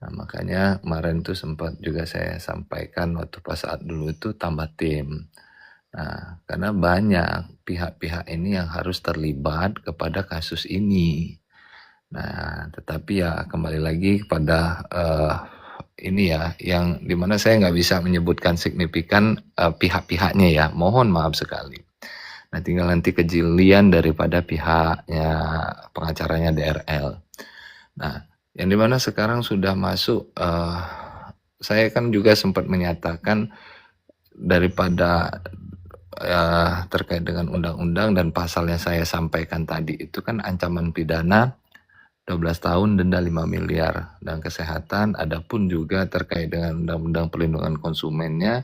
Nah, makanya kemarin itu sempat juga saya sampaikan waktu pas saat dulu itu tambah tim. Nah, karena banyak pihak-pihak ini yang harus terlibat kepada kasus ini. Nah, tetapi ya kembali lagi kepada ini ya, yang dimana saya nggak bisa menyebutkan signifikan pihak-pihaknya ya, mohon maaf sekali. Nah, tinggal nanti kejelian daripada pihaknya pengacaranya DRL. Nah, yang dimana sekarang sudah masuk, saya kan juga sempat menyatakan daripada terkait dengan undang-undang dan pasal yang saya sampaikan tadi itu kan ancaman pidana 12 tahun, denda 5 miliar. Dan kesehatan, adapun juga terkait dengan Undang-Undang Perlindungan Konsumennya,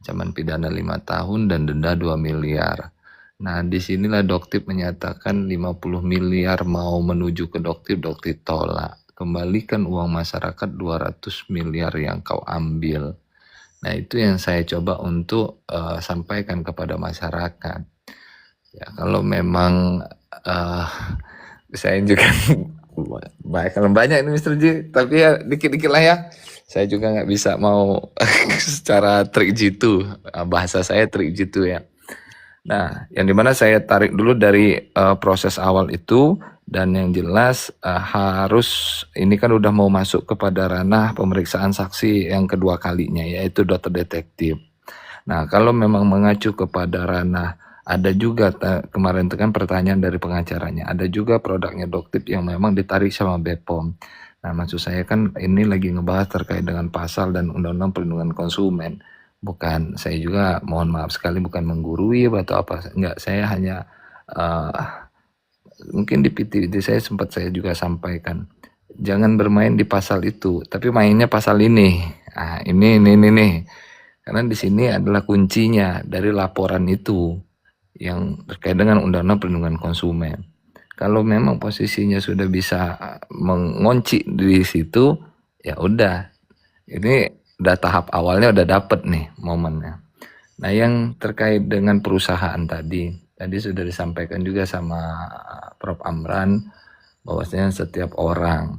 ancaman pidana 5 tahun dan denda 2 miliar. Nah, disinilah Doktip menyatakan 50 miliar mau menuju ke Doktip tolak. Kembalikan uang masyarakat 200 miliar yang kau ambil. Nah, itu yang saya coba untuk sampaikan kepada masyarakat. Ya, kalau memang saya juga banyak ini Mr. J, tapi ya dikit-dikit lah ya. Saya juga nggak bisa mau secara trik jitu, bahasa saya trik jitu ya. Nah, yang dimana saya tarik dulu dari proses awal itu, dan yang jelas harus ini kan udah mau masuk kepada ranah pemeriksaan saksi yang kedua kalinya, yaitu dokter detektif. Nah, kalau memang mengacu kepada ranah, ada juga kemarin itu kan pertanyaan dari pengacaranya, ada juga produknya Doktip yang memang ditarik sama BPOM. Nah, maksud saya kan ini lagi ngebahas terkait dengan pasal dan Undang-Undang Perlindungan Konsumen. Bukan, saya juga mohon maaf sekali bukan menggurui atau apa, enggak, saya hanya mungkin di PT saya sempat saya juga sampaikan, jangan bermain di pasal itu, tapi mainnya pasal ini. Nah, ini nih. Karena di sini adalah kuncinya dari laporan itu yang terkait dengan Undang-Undang Perlindungan Konsumen. Kalau memang posisinya sudah bisa mengunci di situ, ya udah. Ini udah tahap awalnya udah dapet nih momennya. Nah, yang terkait dengan perusahaan tadi sudah disampaikan juga sama Prof. Amran bahwasanya setiap orang.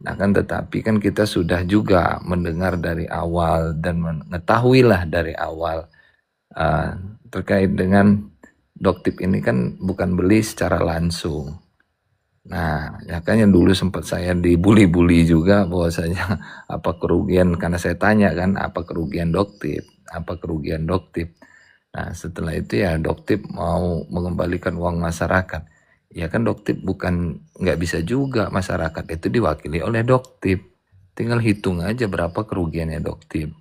Nah, kan tetapi kan kita sudah juga mendengar dari awal dan mengetahuilah dari awal terkait dengan Doktip ini kan bukan beli secara langsung. Nah, ya kan yang dulu sempat saya dibully-bully juga bahwasanya apa kerugian, karena saya tanya kan apa kerugian Doktip. Nah, setelah itu ya Doktip mau mengembalikan uang masyarakat. Ya kan Doktip bukan nggak bisa juga, masyarakat itu diwakili oleh Doktip. Tinggal hitung aja berapa kerugiannya Doktip.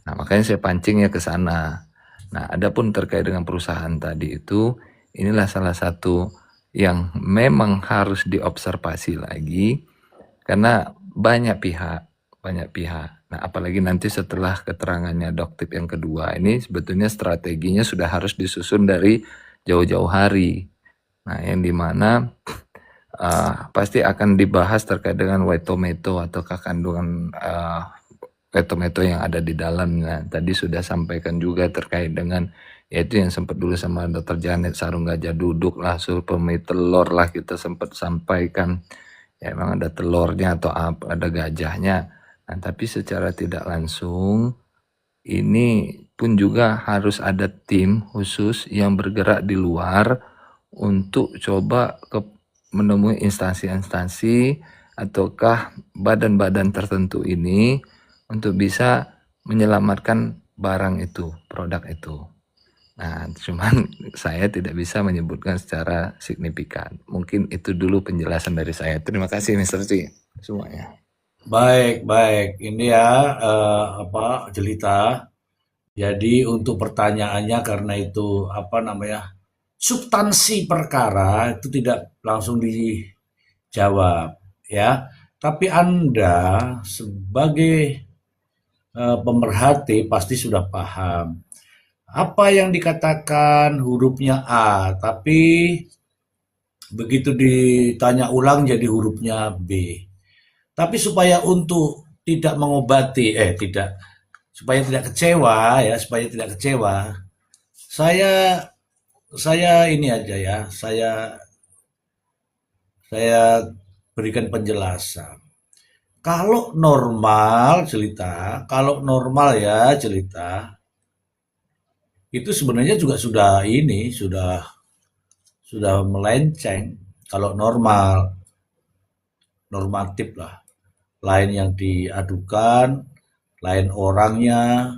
Nah, makanya saya pancing ya ke sana. Nah, adapun terkait dengan perusahaan tadi itu, inilah salah satu yang memang harus diobservasi lagi karena banyak pihak. Nah, apalagi nanti setelah keterangannya Doktip yang kedua ini sebetulnya strateginya sudah harus disusun dari jauh-jauh hari. Nah, yang dimana pasti akan dibahas terkait dengan white tomato atau kandungan white tomato yang ada di dalamnya. Tadi sudah sampaikan juga terkait dengan yaitu yang sempat dulu sama Dr. Janet sarung gajah duduk lah, supemi telur lah kita sempat sampaikan. Ya memang ada telurnya atau apa, ada gajahnya. Nah, tapi secara tidak langsung ini pun juga harus ada tim khusus yang bergerak di luar untuk coba menemui instansi-instansi ataukah badan-badan tertentu ini untuk bisa menyelamatkan barang itu, produk itu. Nah, cuman saya tidak bisa menyebutkan secara signifikan. Mungkin itu dulu penjelasan dari saya. Terima kasih Mr. Ci semuanya. Baik. Ini ya Jelita. Jadi untuk pertanyaannya karena itu substansi perkara itu tidak langsung dijawab ya. Tapi Anda sebagai pemerhati pasti sudah paham apa yang dikatakan hurufnya A, tapi begitu ditanya ulang jadi hurufnya B. Tapi supaya untuk tidak mengobati, supaya tidak kecewa ya, saya ini aja ya, saya berikan penjelasan. Kalau normal Jelita, itu sebenarnya juga sudah melenceng. Kalau normatif lah, lain yang diadukan, lain orangnya,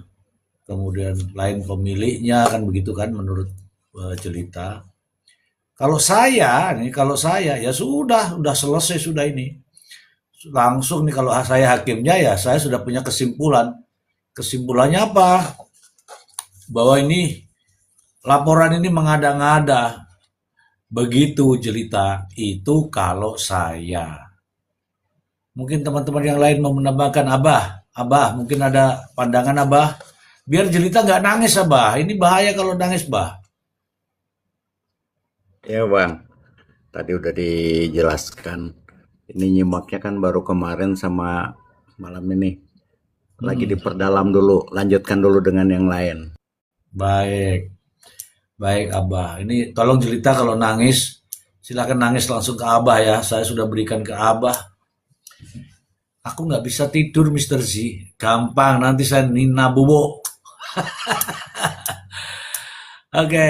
kemudian lain pemiliknya, kan begitu kan menurut Jelita. Kalau saya ya sudah selesai sudah ini. Langsung nih kalau saya hakimnya ya saya sudah punya kesimpulan. Kesimpulannya apa? Bahwa ini laporan ini mengada-ngada. Begitu Jelita, itu kalau saya. Mungkin teman-teman yang lain mau menambahkan, Abah, mungkin ada pandangan Abah. Biar Jelita nggak nangis, Abah. Ini bahaya kalau nangis, Bah. Ya Bang, tadi udah dijelaskan. Ini nyimaknya kan baru kemarin sama malam ini. Lagi diperdalam dulu, lanjutkan dulu dengan yang lain. Baik, baik Abah. Ini tolong Jelita kalau nangis, silakan nangis langsung ke Abah ya. Saya sudah berikan ke Abah. Aku nggak bisa tidur, Mr. Z. Gampang, nanti saya nina bobo. Oke,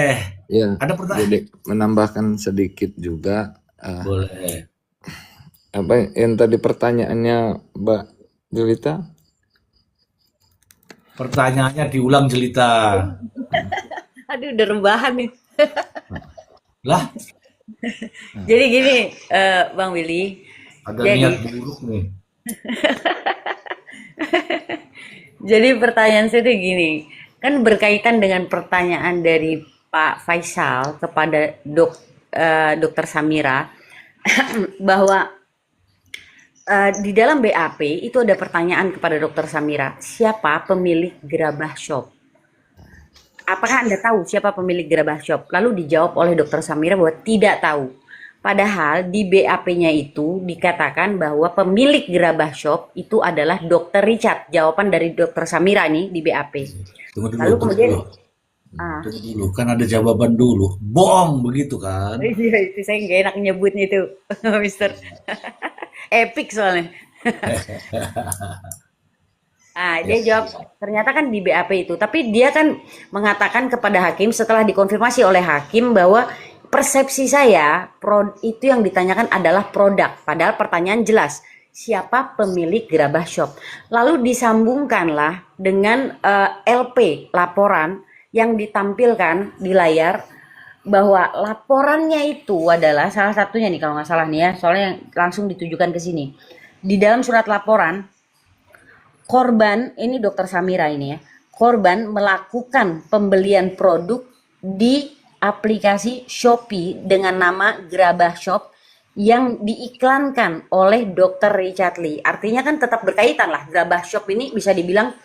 Ya, ada pertanyaan? jadi menambahkan sedikit juga Boleh. apa yang tadi pertanyaannya Mbak Julita? Pertanyaannya diulang Jelita. Aduh, udah rebahan nih. Lah, Jadi gini, Bang Willy. ada Jadi, niat buruk nih. jadi pertanyaan saya tuh gini, kan berkaitan dengan pertanyaan dari Pak Faisal kepada Dokter Samira bahwa di dalam BAP itu ada pertanyaan kepada Dokter Samira, siapa pemilik Gerabah Shop? Apakah Anda tahu siapa pemilik Gerabah Shop? Lalu dijawab oleh Dokter Samira bahwa tidak tahu. Padahal di BAP-nya itu dikatakan bahwa pemilik Gerabah Shop itu adalah Dokter Richard. Jawaban dari Dokter Samira nih di BAP. Tunggu dulu, Lalu tunggu kemudian, dulu. Tunggu dulu, kan ada jawaban dulu. Bohong begitu kan? iya itu saya nggak enak nyebutnya itu, Mister. Epic soalnya. Dia jawab ternyata kan di BAP itu, tapi dia kan mengatakan kepada hakim setelah dikonfirmasi oleh hakim bahwa persepsi saya itu yang ditanyakan adalah produk, padahal pertanyaan jelas siapa pemilik Gerabah Shop. Lalu disambungkanlah dengan LP laporan yang ditampilkan di layar bahwa laporannya itu adalah salah satunya nih kalau nggak salah nih ya, soalnya yang langsung ditujukan ke sini. Di dalam surat laporan korban, ini Dokter Samira ini ya, korban melakukan pembelian produk di aplikasi Shopee dengan nama Gerabah Shop yang diiklankan oleh Dr. Richard Lee. Artinya kan tetap berkaitan lah. Gerabah Shop ini bisa dibilang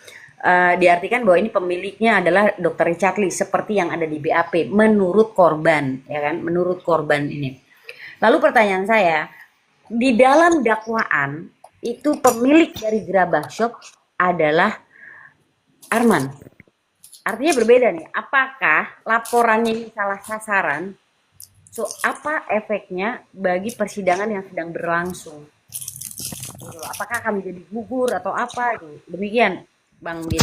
diartikan bahwa ini pemiliknya adalah Dr. Richard Lee seperti yang ada di BAP menurut korban, ya kan? Menurut korban ini. Lalu pertanyaan saya, di dalam dakwaan itu pemilik dari Gerabah Shop adalah Arman. Artinya berbeda nih. Apakah laporannya ini salah sasaran? So, apa efeknya bagi persidangan yang sedang berlangsung? Apakah akan menjadi gugur atau apa? Demikian, Bang Billy.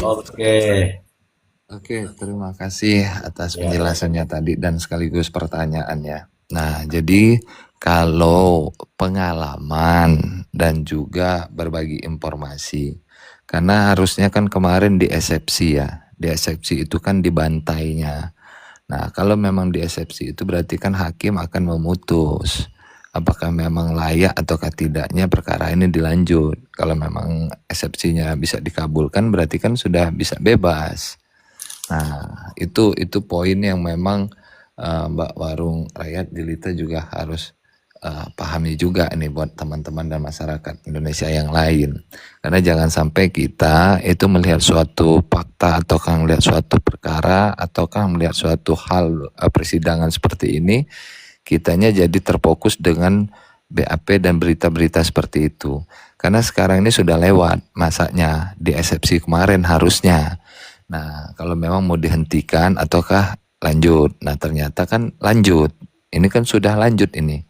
Oke, terima kasih atas penjelasannya tadi dan sekaligus pertanyaannya. Nah, jadi kalau pengalaman dan juga berbagi informasi, karena harusnya kan kemarin di eksepsi ya, di eksepsi itu kan dibantainya. Nah, kalau memang di eksepsi itu berarti kan hakim akan memutus apakah memang layak ataukah tidaknya perkara ini dilanjut. Kalau memang eksepsinya bisa dikabulkan berarti kan sudah bisa bebas. Nah, itu poin yang memang Mbak Warung Rakyat Jelita juga harus pahami juga nih buat teman-teman dan masyarakat Indonesia yang lain. Karena jangan sampai kita itu melihat suatu fakta ataukah melihat suatu perkara ataukah melihat suatu hal persidangan seperti ini, kitanya jadi terfokus dengan BAP dan berita-berita seperti itu. Karena sekarang ini sudah lewat masanya di eksepsi kemarin harusnya. Nah, kalau memang mau dihentikan ataukah lanjut. Nah, ternyata kan lanjut. Ini kan sudah lanjut ini.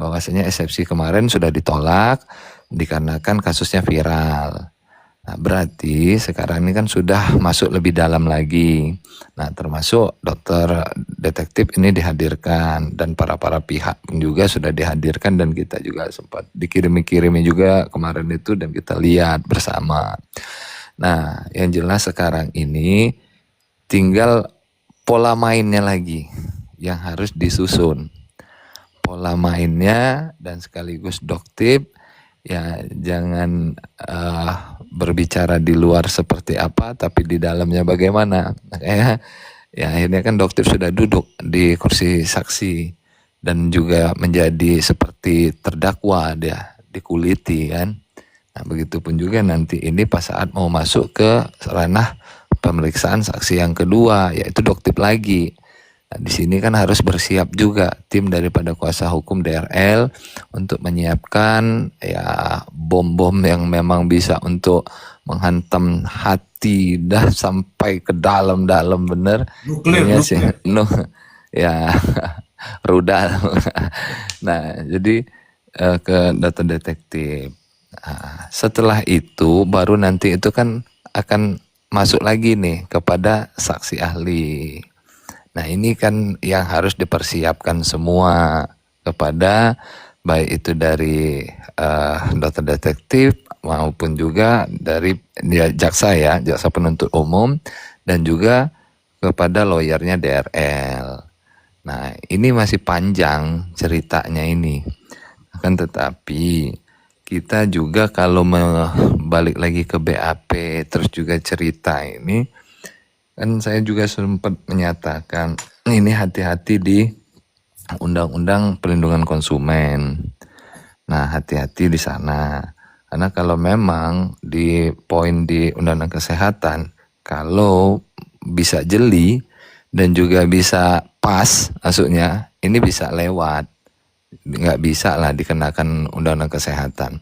Bahwasanya eksepsi kemarin sudah ditolak dikarenakan kasusnya viral. Nah, berarti sekarang ini kan sudah masuk lebih dalam lagi. Nah, termasuk dokter detektif ini dihadirkan dan para pihak juga sudah dihadirkan dan kita juga sempat dikirimi juga kemarin itu dan kita lihat bersama. Nah, yang jelas sekarang ini tinggal pola mainnya lagi yang harus disusun. Pola mainnya dan sekaligus doktip ya jangan berbicara di luar seperti apa tapi di dalamnya bagaimana. Makanya ya akhirnya kan doktip sudah duduk di kursi saksi dan juga menjadi seperti terdakwa dia dikuliti kan. Nah, begitupun juga nanti ini pas saat mau masuk ke ranah pemeriksaan saksi yang kedua, yaitu doktip lagi. Nah, di sini kan harus bersiap juga tim daripada kuasa hukum DRL untuk menyiapkan ya bom-bom yang memang bisa untuk menghantam hati dah sampai ke dalam-dalam bener. Nuklir, Ininya sih, nuklir. ya rudal. Nah, jadi ke data detektif. Nah, setelah itu baru nanti itu kan akan masuk lagi nih kepada saksi ahli. Nah, ini kan yang harus dipersiapkan semua kepada baik itu dari data detektif maupun juga dari jaksa ya, jaksa penuntut umum dan juga kepada lawyernya DRL. Nah, ini masih panjang ceritanya ini. Akan tetapi kita juga kalau balik lagi ke BAP terus juga cerita ini, kan saya juga sempat menyatakan ini hati-hati di Undang-Undang Perlindungan Konsumen. Nah, hati-hati di sana. Karena kalau memang di poin di Undang-Undang Kesehatan, kalau bisa jeli dan juga bisa pas masuknya, ini bisa lewat. Nggak bisa lah dikenakan Undang-Undang Kesehatan.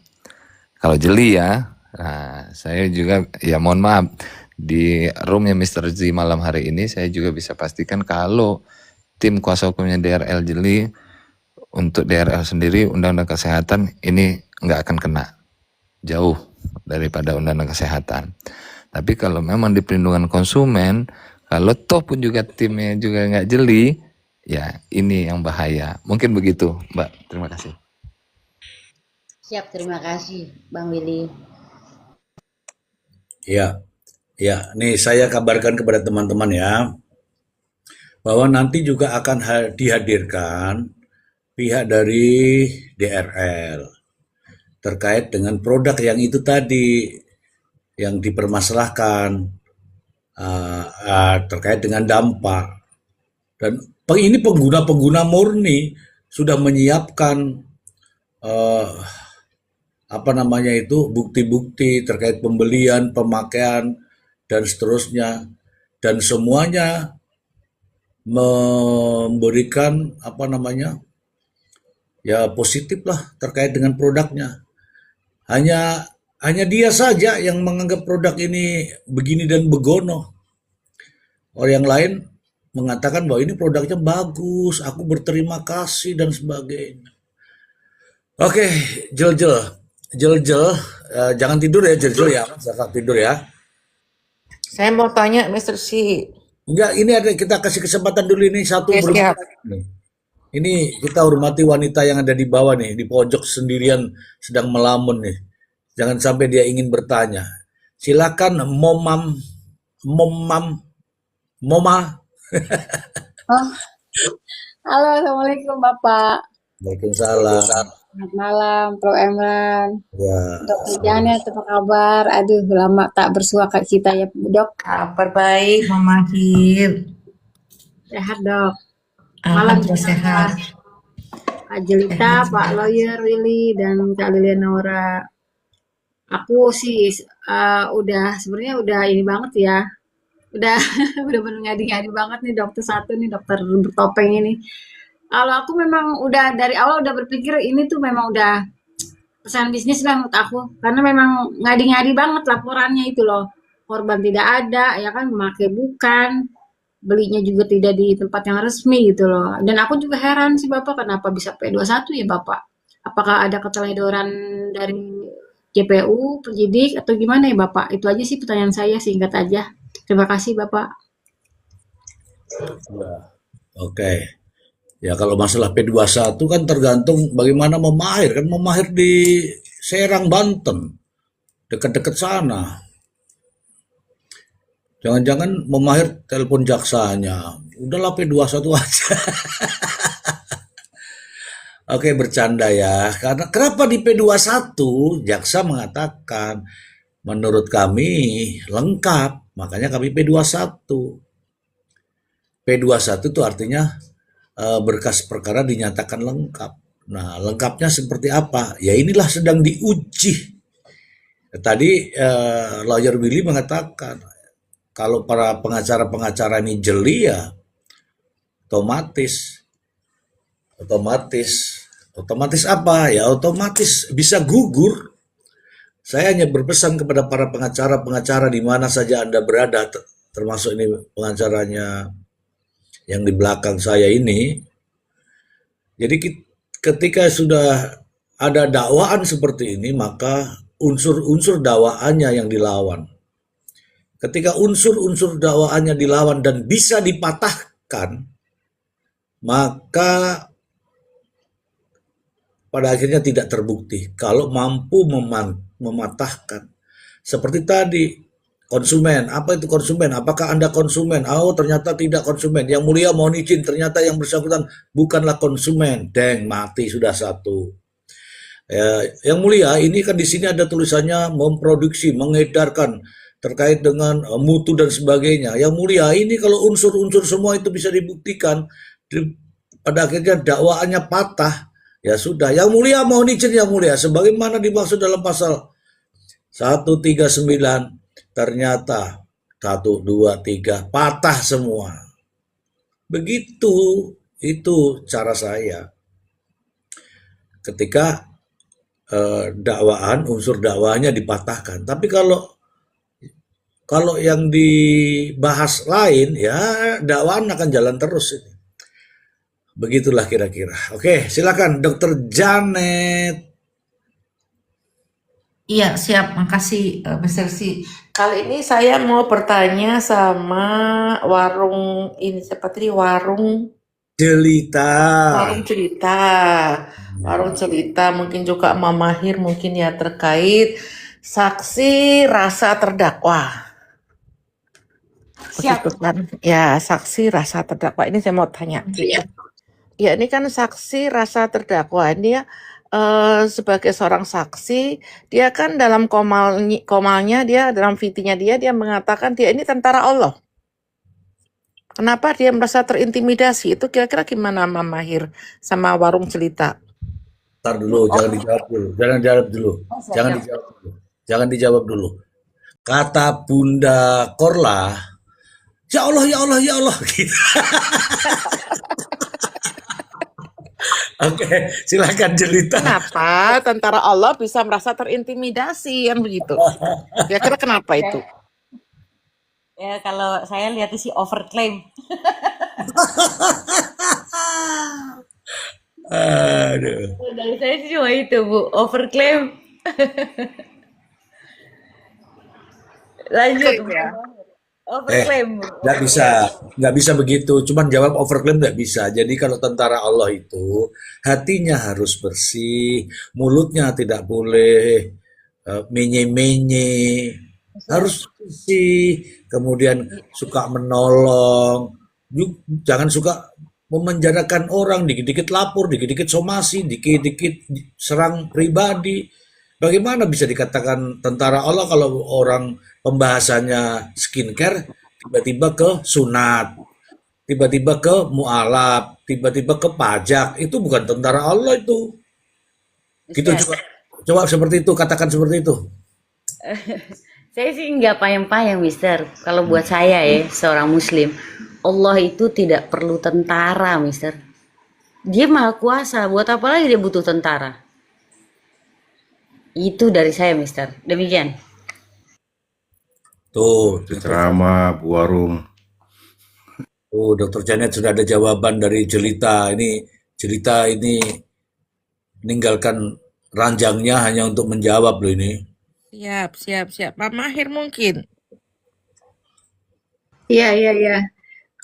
Kalau jeli ya, nah, saya juga ya mohon maaf, di roomnya Mr. Z malam hari ini saya juga bisa pastikan kalau tim kuasa hukumnya DRL jeli, untuk DRL sendiri Undang-Undang Kesehatan ini nggak akan kena, jauh daripada Undang-Undang Kesehatan. Tapi kalau memang di perlindungan konsumen, kalau toh pun juga timnya juga nggak jeli, ya ini yang bahaya. Mungkin begitu, Mbak. Terima kasih. Siap, terima kasih Bang Willy. Ya, ya. Nih saya kabarkan kepada teman-teman ya, bahwa nanti juga akan dihadirkan pihak dari DRL terkait dengan produk yang itu tadi yang dipermasalahkan terkait dengan dampak. Dan ini pengguna-pengguna murni sudah menyiapkan bukti-bukti terkait pembelian, pemakaian dan seterusnya, dan semuanya memberikan positif lah terkait dengan produknya. Hanya dia saja yang menganggap produk ini begini dan begono. Orang yang lain mengatakan bahwa ini produknya bagus, aku berterima kasih dan sebagainya. Oke, Jel, jangan tidur ya, Jel ya, jangan tidur ya. Saya mau tanya Mr. C. Enggak, ini kita kasih kesempatan dulu ini satu Oke, siap. Ini kita hormati wanita yang ada di bawah nih, di pojok sendirian sedang melamun nih. Jangan sampai dia ingin bertanya. Silakan Moma. Oh, halo, assalamualaikum Bapak. Waalaikumsalam. Selamat malam, Pro Emran. Ya. Dokter Janet, apa kabar? Aduh, lama tak bersua kayak kita ya, Dok. Kabar baik, Mama Hil. Sehat, Dok. Malam Alhamdulillah sehat. Pak Jelita, Pak Lawyer Willy, dan Kak Lilianora. Aku sih sebenarnya udah ini banget ya. Udah bener-bener ngadi-ngadi banget nih dokter satu nih, dokter bertopeng ini. Kalau aku memang udah dari awal udah berpikir ini tuh memang udah pesan bisnis lah menurut aku. Karena memang ngadi-ngadi banget laporannya itu loh. Korban tidak ada, ya kan, memakai bukan. Belinya juga tidak di tempat yang resmi gitu loh. Dan aku juga heran sih Bapak, kenapa bisa P21 ya Bapak? Apakah ada keteledoran dari JPU, penyidik, atau gimana ya Bapak? Itu aja sih pertanyaan saya, singkat aja. Terima kasih Bapak. Oke. Ya kalau masalah P21 kan tergantung bagaimana memahir. Kan memahir di Serang, Banten. Dekat-dekat sana. Jangan-jangan memahir telepon jaksanya. Udahlah P21 aja. Oke, bercanda ya. Karena kenapa di P21 jaksa mengatakan menurut kami lengkap, makanya kami P21. P21 itu artinya berkas perkara dinyatakan lengkap. Nah, lengkapnya seperti apa? Ya inilah sedang diuji Tadi lawyer Willy mengatakan kalau para pengacara-pengacara ini jeli ya otomatis otomatis apa ya, otomatis bisa gugur. Saya hanya berpesan kepada para pengacara-pengacara di mana saja Anda berada, termasuk ini pengacaranya yang di belakang saya ini. Jadi ketika sudah ada dakwaan seperti ini, maka unsur-unsur dakwaannya yang dilawan. Ketika unsur-unsur dakwaannya dilawan dan bisa dipatahkan, maka pada akhirnya tidak terbukti. Kalau mampu mematahkan. Seperti tadi, konsumen. Apa itu konsumen? Apakah Anda konsumen? Oh, ternyata tidak konsumen. Yang mulia mohon izin, ternyata yang bersangkutan bukanlah konsumen. Deng, mati sudah satu. Ya, yang mulia, ini kan di sini ada tulisannya memproduksi, mengedarkan terkait dengan mutu dan sebagainya. Yang mulia, ini kalau unsur-unsur semua itu bisa dibuktikan, pada akhirnya dakwaannya patah, ya sudah. Yang mulia mohon izin yang mulia, sebagaimana dimaksud dalam pasal 139, ternyata 1, 2, 3 patah semua. Begitu, itu cara saya. Ketika dakwaan, unsur dakwahnya dipatahkan. Tapi kalau yang dibahas lain, ya dakwaan akan jalan terus ini. Begitulah kira-kira. Oke, silakan Dr. Janet. Iya, siap. Makasih, Mr. C. Kali ini saya mau bertanya sama warung ini seperti warung Jelita. Warung cerita mungkin juga Mama Mahir mungkin ya terkait saksi rasa terdakwa. Siap. Begitu kan? Ya, saksi rasa terdakwa ini saya mau tanya. Ya, ini kan saksi rasa terdakwa. Ini ya sebagai seorang saksi, dia kan dalam komalnya dia, dalam vitinya dia mengatakan dia ini tentara Allah. Kenapa dia merasa terintimidasi? Itu kira-kira gimana Mama Mahir sama warung cerita? Ntar dulu, jangan dijawab dulu. Jangan dijawab dulu. Kata Bunda Korla, ya Allah, ya Allah, ya Allah. Gitu. Oke, silakan Jelita. Kenapa tentara Allah bisa merasa terintimidasi kan begitu? Kira-kira kenapa itu? Ya kalau saya lihat sih overclaim. Aduh. Dari saya sih cuma itu Bu, overclaim. Lanjut Bu. Ya. Overclaim Bu. Nggak bisa begitu. Cuman jawab overclaim nggak bisa. Jadi kalau tentara Allah itu hatinya harus bersih, mulutnya tidak boleh menye-menye, harus bersih. Kemudian suka menolong, jangan suka memenjarakan orang, dikit-dikit lapor, dikit-dikit somasi, dikit-dikit serang pribadi. Bagaimana bisa dikatakan tentara Allah kalau orang pembahasannya skincare, tiba-tiba ke sunat, tiba-tiba ke mualaf, tiba-tiba ke pajak, itu bukan tentara Allah itu. Gitu coba seperti itu, katakan seperti itu. Saya sih nggak payang-payang, Mister. Kalau buat saya ya, seorang Muslim, Allah itu tidak perlu tentara, Mister. Dia maha kuasa. Buat apa lagi dia butuh tentara? Itu dari saya, Mister. Demikian. Tuh, Ceramah Bu Warung. Dr. Janet sudah ada jawaban dari Jelita. Jelita ini meninggalkan ranjangnya hanya untuk menjawab loh ini. Siap. Mama Mahir mungkin. Iya.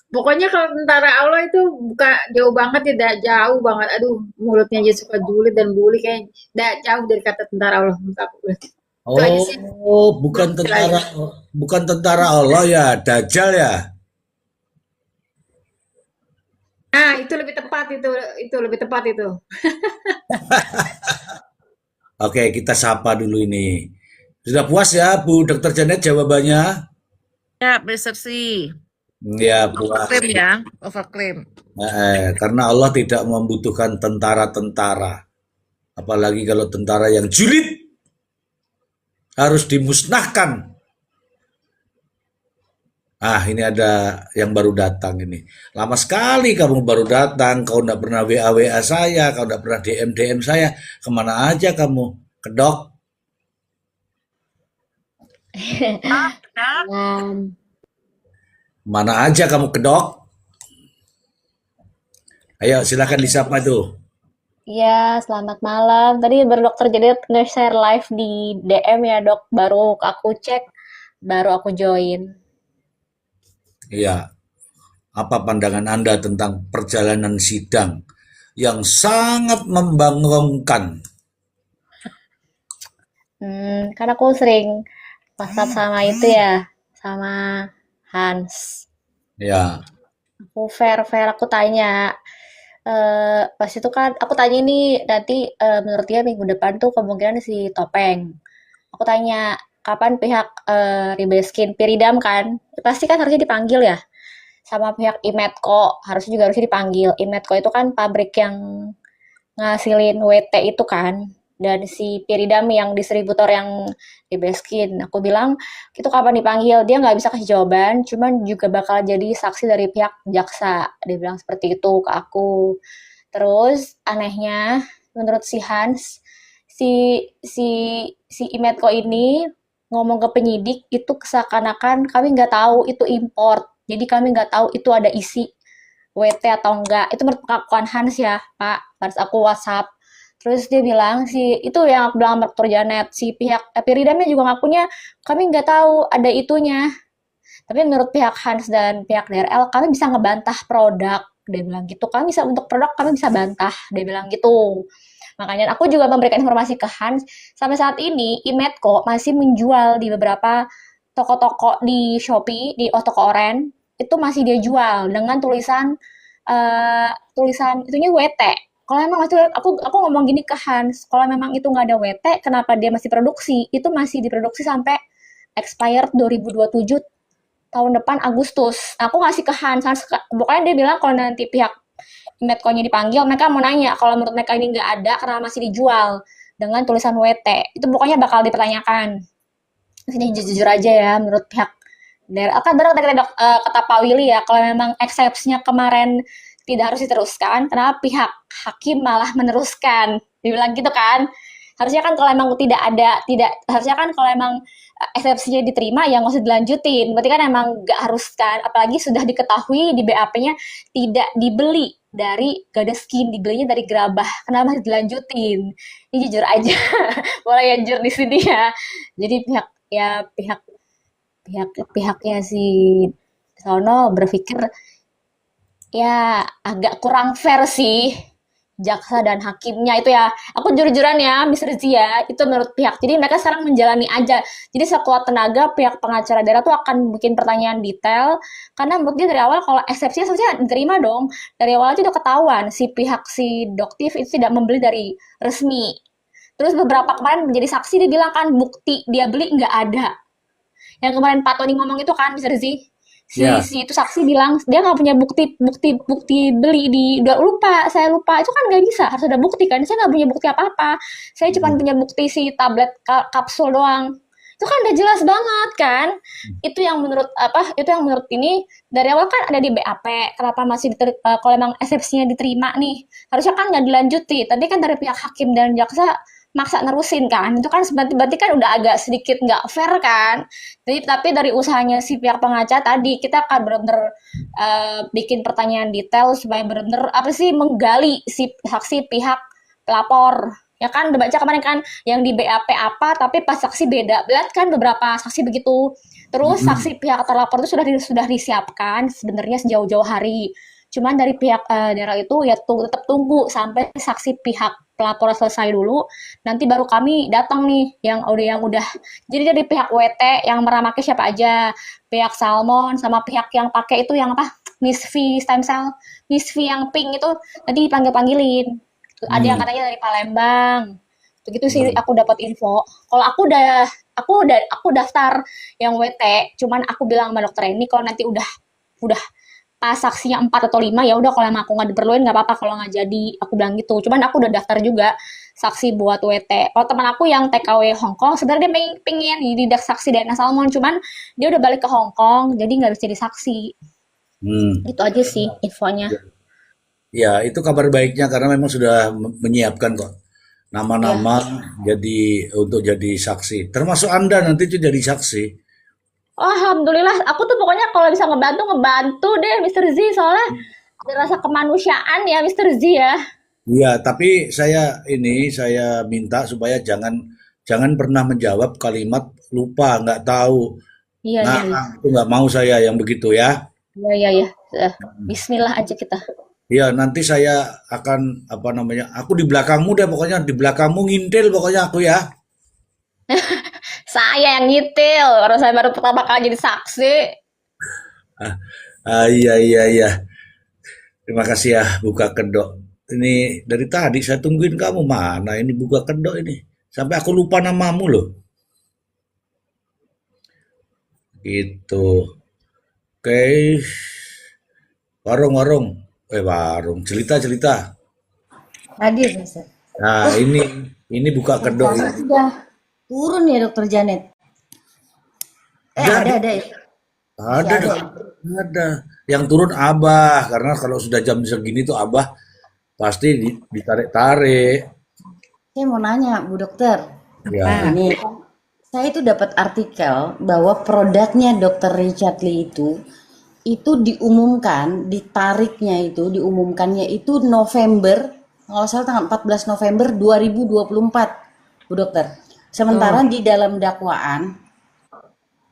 Pokoknya kalau tentara Allah itu bukan jauh banget, tidak jauh banget. Aduh, mulutnya aja suka julid dan bully kayak tidak jauh dari kata tentara Allah. Menurut aku. Itu aja sih. Oh, bukan tentara Allah ya, Dajjal ya. Nah, itu lebih tepat itu lebih tepat itu. Oke, kita sapa dulu ini. Sudah puas ya, Bu Dr. Janet jawabannya? Ya, Mr. C. Ya, puas. Overclaim ya, overclaim. Karena Allah tidak membutuhkan tentara-tentara. Apalagi kalau tentara yang julid. harus dimusnahkan. Ah, ini ada yang baru datang ini. Lama sekali kamu baru datang, kau nggak pernah WA saya, kau nggak pernah DM saya. Kemana aja kamu? Kedok? Mana aja kamu kedok? Ayo silakan disapa tuh. Iya, selamat malam. Tadi Dokter Janet nge-share live di DM ya, Dok. Baru aku cek, baru aku join. Iya, apa pandangan Anda tentang perjalanan sidang yang sangat membangongkan? Kan aku sering WhatsApp sama itu ya, sama Hans. Ya, Aku fair, aku tanya. Pas itu kan aku tanya nih nanti menurut dia minggu depan tuh kemungkinan si Topeng. Aku tanya kapan pihak Ribeskin Piridam kan, pasti kan harusnya dipanggil ya, sama pihak Imetco harusnya dipanggil. Imetco itu kan pabrik yang ngasilin WT itu kan, dan si Piridam yang distributor yang Ribeskin. Aku bilang itu kapan dipanggil, dia nggak bisa kasih jawaban, cuman juga bakal jadi saksi dari pihak jaksa. Dia bilang seperti itu ke aku. Terus anehnya menurut si Hans, si si si Imetco ini ngomong ke penyidik itu seakan-akan kami nggak tahu itu import. Jadi kami nggak tahu itu ada isi WT atau enggak. Itu menurut pengakuan Hans ya, Pak. Pas aku WhatsApp. Terus dia bilang itu yang aku bilang sama Dr. Janet, si pihak Piridamnya juga ngakunya kami nggak tahu ada itunya. Tapi menurut pihak Hans dan pihak DRL, kami bisa ngebantah produk. Dia bilang gitu. Kami bisa untuk produk, kami bisa bantah. Dia bilang gitu. Makanya aku juga memberikan informasi ke Hans. Sampai saat ini, Imetco masih menjual di beberapa toko-toko di Shopee, di toko oren. Itu masih dia jual dengan tulisan itunya WT. Kalau memang aku ngomong gini ke Hans, kalau memang itu nggak ada WT, kenapa dia masih produksi? Itu masih diproduksi sampai expired 2027 tahun depan Agustus. Aku ngasih ke Hans, pokoknya dia bilang kalau nanti pihak Imetco-nya dipanggil, mereka mau nanya kalau menurut mereka ini nggak ada karena masih dijual dengan tulisan WT. Itu pokoknya bakal dipertanyakan. Sini jujur aja ya, menurut pihak DRL kan benar kata Pak Willy ya, kalau memang exception-nya kemarin tidak harus diteruskan, kenapa pihak hakim malah meneruskan? Dibilang gitu kan. Harusnya kan kalau emang harusnya kan kalau emang eksepsinya diterima ya nggak usah dilanjutin. Berarti kan emang nggak harus kan, apalagi sudah diketahui di BAP-nya tidak dibeli dari Gadeskin, dibelinya dari Gerabah. Kenapa harus dilanjutin? Ini jujur aja, boleh ya jujur di sini ya. Jadi pihaknya si Sono berpikir ya agak kurang fair sih jaksa dan hakimnya itu ya. Aku jujur-jujuran ya, Mr. Zia, itu menurut pihak. Jadi mereka sekarang menjalani aja. Jadi sekuat tenaga pihak pengacara daerah tuh akan bikin pertanyaan detail karena menurut dia dari awal kalau eksepsinya seharusnya diterima dong. Dari awal aja udah ketahuan si Doktif itu tidak membeli dari resmi. Terus beberapa kemarin menjadi saksi dia bilang kan bukti dia beli nggak ada. Yang kemarin Pak Tony ngomong itu kan, Mr. Z, si itu saksi bilang dia nggak punya bukti beli saya lupa itu kan nggak bisa, harus ada bukti kan. Saya nggak punya bukti apa-apa, saya cuma punya bukti si tablet kapsul doang. Itu kan udah jelas banget kan. Itu yang menurut ini dari awal kan ada di BAP. Kenapa masih kalau emang eksepsinya diterima nih, harusnya kan nggak dilanjuti. Tadi kan dari pihak hakim dan jaksa maksa nerusin kan, itu kan berarti kan udah agak sedikit nggak fair kan. Jadi tapi dari usahanya si pihak pengacara tadi kita akan benar-benar bikin pertanyaan detail supaya benar-benar menggali si saksi pihak pelapor. Ya kan udah baca kemarin kan yang di BAP apa tapi pas saksi beda. Lihat kan beberapa saksi begitu. Terus saksi pihak terlapor itu sudah disiapkan sebenarnya sejauh-jauh hari. Cuman dari pihak daerah itu ya tetap tunggu sampai saksi pihak pelapor selesai dulu, nanti baru kami datang nih yang udah. Jadi dari pihak WT yang meramaki siapa aja, pihak Salmon sama pihak yang pakai itu yang Miss V stem cell, Miss V yang pink itu tadi dipanggil-panggilin. Ada yang katanya dari Palembang. Begitu sih aku dapat info. Kalau aku daftar yang WT, cuman aku bilang sama dokter ini kalau nanti udah saksinya 4 atau 5, ya udah kalau emang aku nggak diperluin nggak apa-apa kalau nggak jadi, aku bilang gitu. Cuman aku udah daftar juga saksi buat WT. Kalau teman aku yang TKW Hong Kong sebenarnya dia pengen didak saksi DNA Salmon, cuman dia udah balik ke Hong Kong jadi nggak bisa jadi saksi. Gitu aja sih infonya. Ya, itu kabar baiknya karena memang sudah menyiapkan kok Ya. nama-nama untuk jadi saksi. Termasuk Anda nanti itu jadi saksi. Oh, alhamdulillah, aku tuh pokoknya kalau bisa ngebantu deh Mr. Z, soalnya ada rasa kemanusiaan ya Mr. Z ya. Iya, tapi saya minta supaya jangan pernah menjawab kalimat lupa, nggak tahu. Iya, Nah, iya, iya. itu nggak mau saya yang begitu ya. Iya, iya, iya. Bismillah aja kita. Iya, nanti saya akan aku di belakangmu deh pokoknya, di belakangmu ngintil pokoknya aku ya. Saya yang ngitil, orang saya baru pertama kali jadi saksi. Iya. Terima kasih ya buka kedok. Ini dari tadi saya tungguin kamu mana ini buka kedok ini. Sampai aku lupa namamu loh. Gitu. Oke. Warung. Cerita. Hadir, Mister. Nah, ini buka kedok Janet ini. sudah turun ya, Dokter Janet. Ada ya. Masih Ada ada dong. ya. Ada. Yang turun Abah karena kalau sudah jam segini tuh Abah pasti ditarik-tarik. Saya mau nanya, Bu Dokter. Ya. Ini saya itu dapat artikel bahwa produknya Dokter Richard Lee itu diumumkannya itu November, kalau salah tanggal 14 November 2024, Bu Dokter. Sementara di dalam dakwaan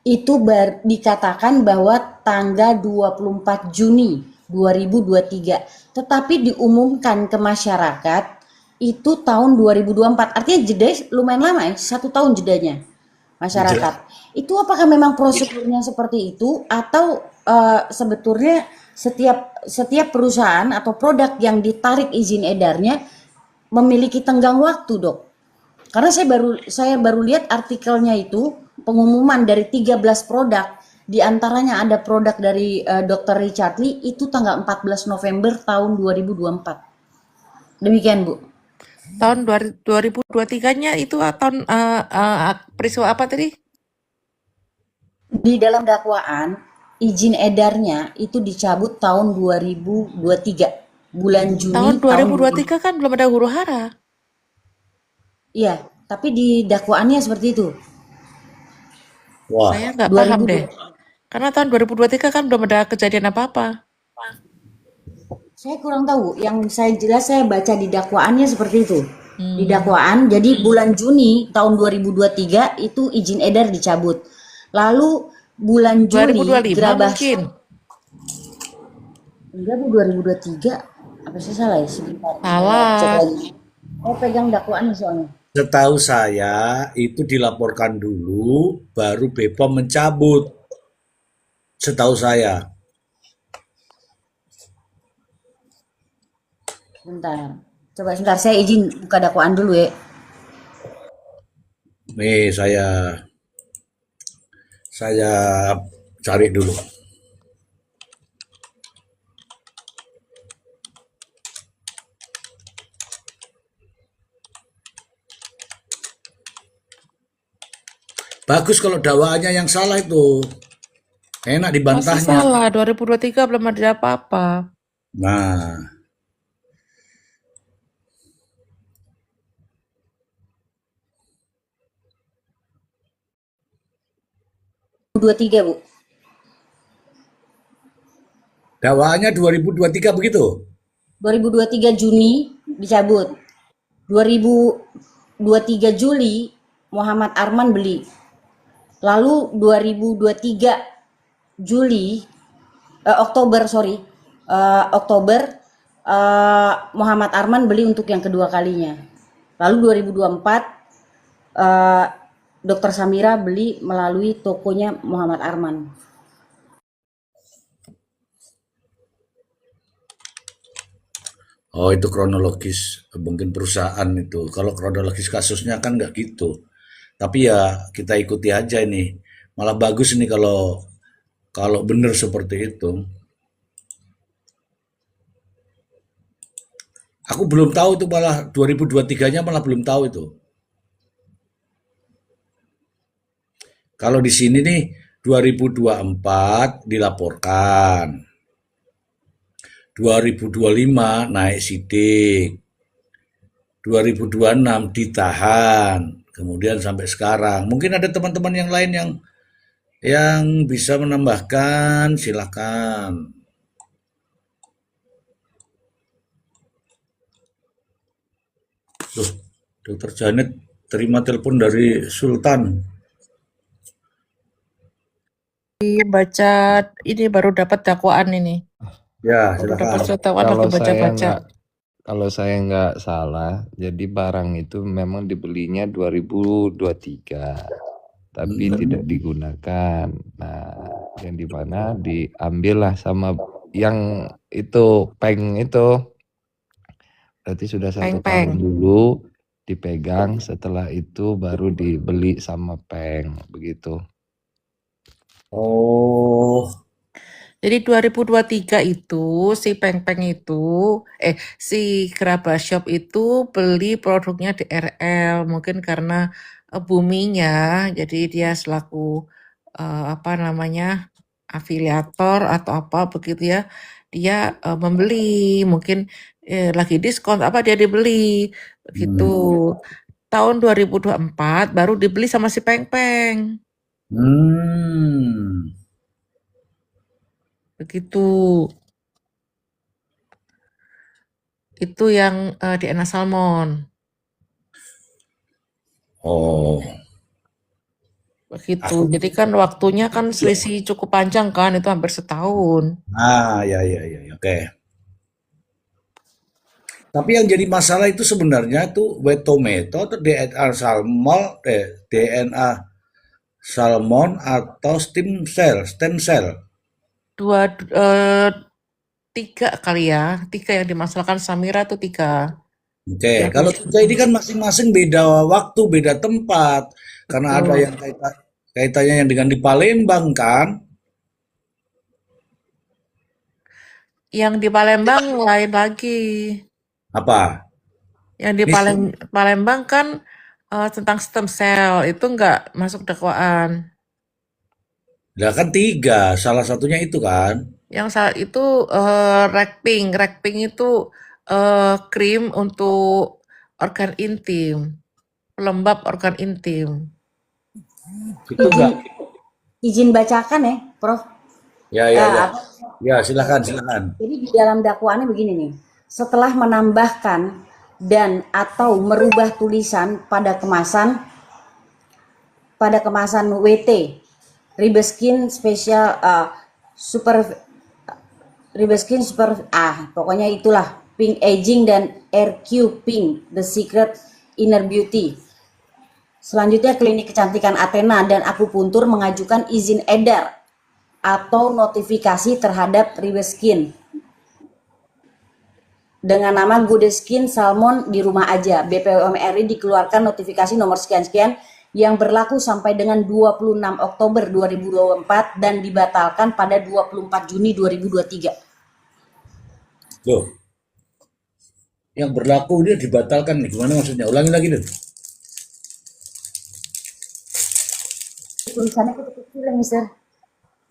itu dikatakan bahwa tanggal 24 Juni 2023, tetapi diumumkan ke masyarakat itu tahun 2024. Artinya jeda lumayan lama ya, 1 tahun jedanya masyarakat. Itu apakah memang prosedurnya seperti itu atau sebetulnya setiap perusahaan atau produk yang ditarik izin edarnya memiliki tenggang waktu, Dok? Karena saya baru lihat artikelnya itu pengumuman dari 13 produk, di antaranya ada produk dari Dr. Richard Lee itu tanggal 14 November tahun 2024. Demikian, Bu. Tahun 2023-nya itu tahun peristiwa apa tadi? Di dalam dakwaan izin edarnya itu dicabut tahun 2023 bulan Juni Tahun 2023 kan belum ada huru hara. Iya, tapi di dakwaannya seperti itu. Wah. Saya nggak paham deh. Karena tahun 2023 kan belum ada kejadian apa-apa. Saya kurang tahu. Yang saya baca di dakwaannya seperti itu. Di dakwaan, jadi bulan Juni tahun 2023 itu izin edar dicabut. Lalu bulan Juli 2025 Gerabah. mungkin. Enggak, Bu, 2023. Apa sih salah ya? Sebentar. Salah. Cek lagi. Saya pegang dakwaannya soalnya. Setahu saya itu dilaporkan dulu baru BPOM mencabut. Setahu saya. Bentar. Coba sebentar, saya izin buka dakwaan dulu ya. Nih saya cari dulu. Bagus kalau dakwaannya yang salah itu. Enak Masih dibantahnya. salah, 2023 belum ada apa-apa. Nah, 23, Bu. dakwaannya 2023 begitu? 2023 Juni dicabut. 2023 Juli Muhammad Arman beli. Lalu 2023 Oktober Muhammad Arman beli untuk yang kedua kalinya. Lalu 2024 Dr. Samira beli melalui tokonya Muhammad Arman. Oh, itu kronologis mungkin perusahaan itu. Kalau kronologis kasusnya kan nggak gitu. Tapi ya kita ikuti aja ini. Malah bagus ini kalau benar seperti itu. Aku belum tahu itu, malah 2023-nya malah belum tahu itu. Kalau di sini nih 2024 dilaporkan, 2025 naik sidik, 2026 ditahan, kemudian sampai sekarang. Mungkin ada teman-teman yang lain yang bisa menambahkan, silakan. Loh, Dokter Janet terima telepon dari Sultan. Baca ini baru dapat dakwaan ini. Ya, Baru dapat silakan. dakwaan lagi baca-baca. Kalau saya nggak salah, jadi barang itu memang dibelinya 2023, tapi tidak digunakan. Nah, yang dimana diambil lah sama yang itu peng itu, berarti sudah 1 tahun Peng-peng. dulu dipegang, setelah itu baru dibeli sama peng, begitu. Oh, Jadi 2023 itu si Peng-Peng itu si Gerabah Shop itu beli produknya di RL mungkin karena boomingnya jadi dia selaku apa namanya afiliator atau apa begitu ya dia membeli mungkin lagi diskon apa dia dibeli begitu. Tahun 2024 baru dibeli sama si Peng-Peng begitu. Itu yang DNA Salmon. oh, Begitu. Jadi kan waktunya kan selisih cukup panjang kan, itu hampir setahun. ya, oke. Tapi yang jadi masalah itu sebenarnya tuh wet tomato atau DNA salmon atau stem cell. Tiga kali ya, 3 yang dimasalahkan Samira tuh 3. Oke, Yang kalau 3 ini kan masing-masing beda waktu, beda tempat. Karena ada betul. yang kaitannya yang dengan di Palembang kan. Yang di Palembang lain lagi. Apa? Yang di Palembang kan tentang stem cell itu nggak masuk dakwaan. Lah kan 3, salah satunya itu kan. Yang saat itu Rekping itu krim untuk organ intim, pelembab organ intim. Itu enggak. Izin bacakan ya, Prof. Ya. Ya, silakan. Jadi di dalam dakwaannya begini nih. Setelah menambahkan dan atau merubah tulisan pada kemasan WT, Ribeskin Special Ribeskin Super pokoknya itulah Pink Aging dan RQ Pink The Secret Inner Beauty. Selanjutnya klinik kecantikan Athena dan akupuntur mengajukan izin edar atau notifikasi terhadap Ribeskin dengan nama Good Skin Salmon di rumah aja. BPOM RI dikeluarkan notifikasi nomor sekian-sekian yang berlaku sampai dengan 26 Oktober 2024 dan dibatalkan pada 24 Juni 2023. Loh. Yang berlaku dia dibatalkan nih. Gimana maksudnya? Ulangi lagi deh. Tulisannya kecil-kecil ya, Mister.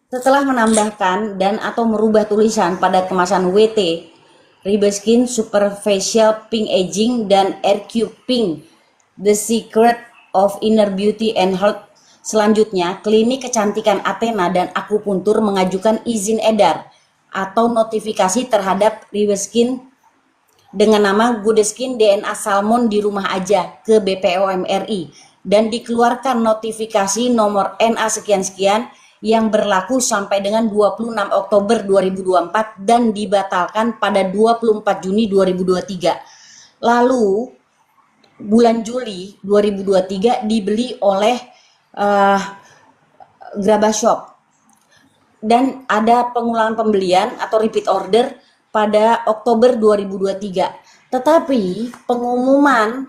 Setelah menambahkan dan atau merubah tulisan pada kemasan WT, Ribeskin Superficial Pink Aging dan RQ Pink The Secret of Inner Beauty and Health. Selanjutnya, klinik kecantikan Athena dan akupuntur mengajukan izin edar atau notifikasi terhadap Ribeskin dengan nama Good Skin DNA Salmon di rumah aja ke BPOM RI dan dikeluarkan notifikasi nomor NA sekian-sekian yang berlaku sampai dengan 26 Oktober 2024 dan dibatalkan pada 24 Juni 2023. Lalu bulan Juli 2023 dibeli oleh Gerabah Shop dan ada pengulangan pembelian atau repeat order pada Oktober 2023. Tetapi pengumuman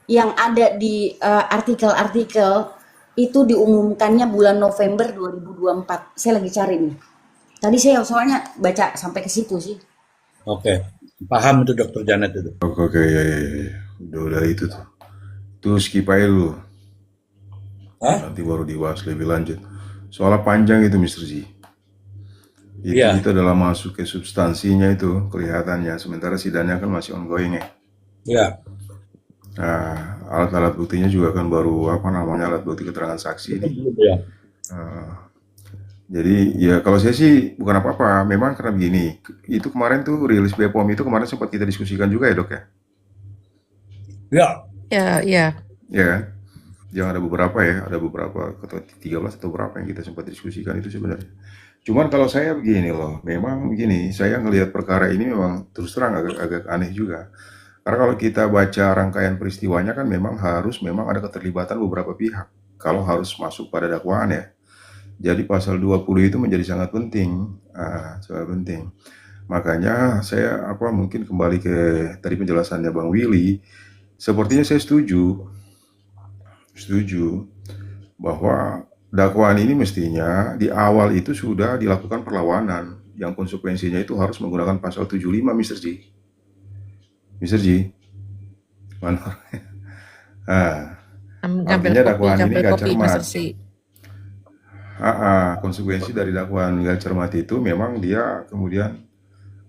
yang ada di artikel-artikel itu diumumkannya bulan November 2024. Saya lagi cari nih. Tadi saya soalnya baca sampai ke situ sih. Oke. Paham itu Dokter Janet itu. Oke, ya, ya, ya. Udah itu tuh. Tuh skip aja dulu. Hah? Nanti baru dibahas lebih lanjut. Soalnya panjang itu, Mr. Z. Iya. Itu adalah masuk ke substansinya itu kelihatannya. Sementara sidangnya kan masih ongoing ya. Iya. Nah, alat-alat buktinya juga kan baru alat bukti keterangan saksi ini. Iya. Jadi ya kalau saya sih bukan apa-apa. Memang karena begini. Itu kemarin tuh rilis BPOM itu kemarin sempat kita diskusikan juga ya, Dok ya. Iya. Ya, ya. Ya kan? Yang ada beberapa 13 atau berapa yang kita sempat diskusikan itu sebenarnya. Cuman kalau saya begini loh, memang begini, saya ngelihat perkara ini memang terus terang agak aneh juga. Karena kalau kita baca rangkaian peristiwanya kan memang ada keterlibatan beberapa pihak kalau harus masuk pada dakwaan ya. Jadi pasal 20 itu menjadi sangat penting, sangat penting. Makanya saya mungkin kembali ke tadi penjelasannya Bang Willy, sepertinya saya setuju bahwa dakwaan ini mestinya di awal itu sudah dilakukan perlawanan yang konsekuensinya itu harus menggunakan pasal 75, Mr. G. Mr. G. Mana? Artinya dakwaan ini nggak cermat. Konsekuensi dari dakwaan nggak cermat itu memang dia kemudian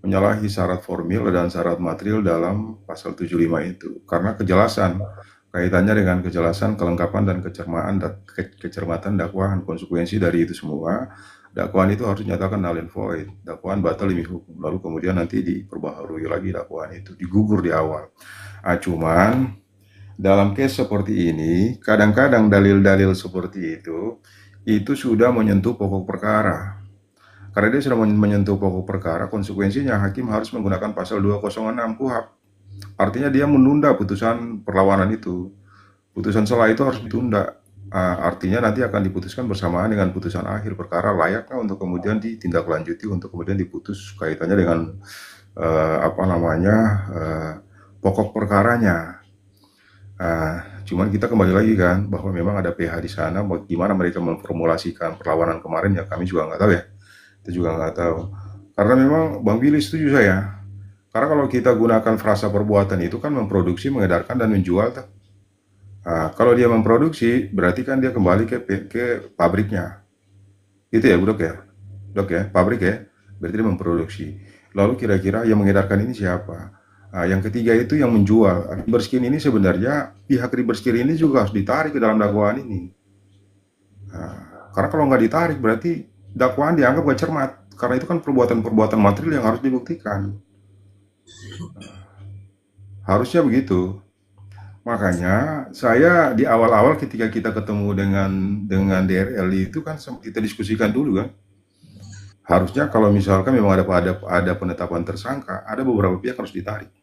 menyalahi syarat formil dan syarat material dalam pasal 75 itu. Karena kaitannya dengan kejelasan, kelengkapan, dan kecermatan dakwaan. Konsekuensi dari itu semua, dakwaan itu harus dinyatakan null and void, dakwaan batal demi hukum, lalu kemudian nanti diperbaharui lagi dakwaan itu, digugur di awal. Cuman dalam case seperti ini, kadang-kadang dalil-dalil seperti itu sudah menyentuh pokok perkara. Karena dia sudah menyentuh pokok perkara, konsekuensinya hakim harus menggunakan pasal 206 KUHP. Artinya dia menunda putusan perlawanan itu. Putusan selah itu harus ditunda. Artinya nanti akan diputuskan bersamaan dengan putusan akhir perkara, layaknya untuk kemudian ditindaklanjuti untuk kemudian diputus kaitannya dengan pokok perkaranya. Cuman kita kembali lagi kan bahwa memang ada PH di sana. Bagaimana mereka memformulasikan perlawanan kemarin ya kami juga nggak tahu ya. Kita juga nggak tahu. Karena memang Bang Billy setuju saya. Karena kalau kita gunakan frasa perbuatan itu kan memproduksi, mengedarkan, dan menjual. Kalau dia memproduksi, berarti kan dia kembali ke pabriknya. Itu ya, Dok ya? Dok ya, pabrik ya? Berarti dia memproduksi. Lalu kira-kira yang mengedarkan ini siapa? Yang ketiga itu yang menjual. Riberskin ini sebenarnya, pihak Riberskin ini juga harus ditarik ke dalam dakwaan ini. Karena kalau nggak ditarik, berarti dakwaan dianggap nggak cermat. Karena itu kan perbuatan-perbuatan material yang harus dibuktikan. Harusnya begitu. Makanya saya di awal-awal ketika kita ketemu dengan DRL itu kan kita diskusikan dulu kan. Harusnya kalau misalkan memang ada penetapan tersangka, ada beberapa pihak harus ditarik.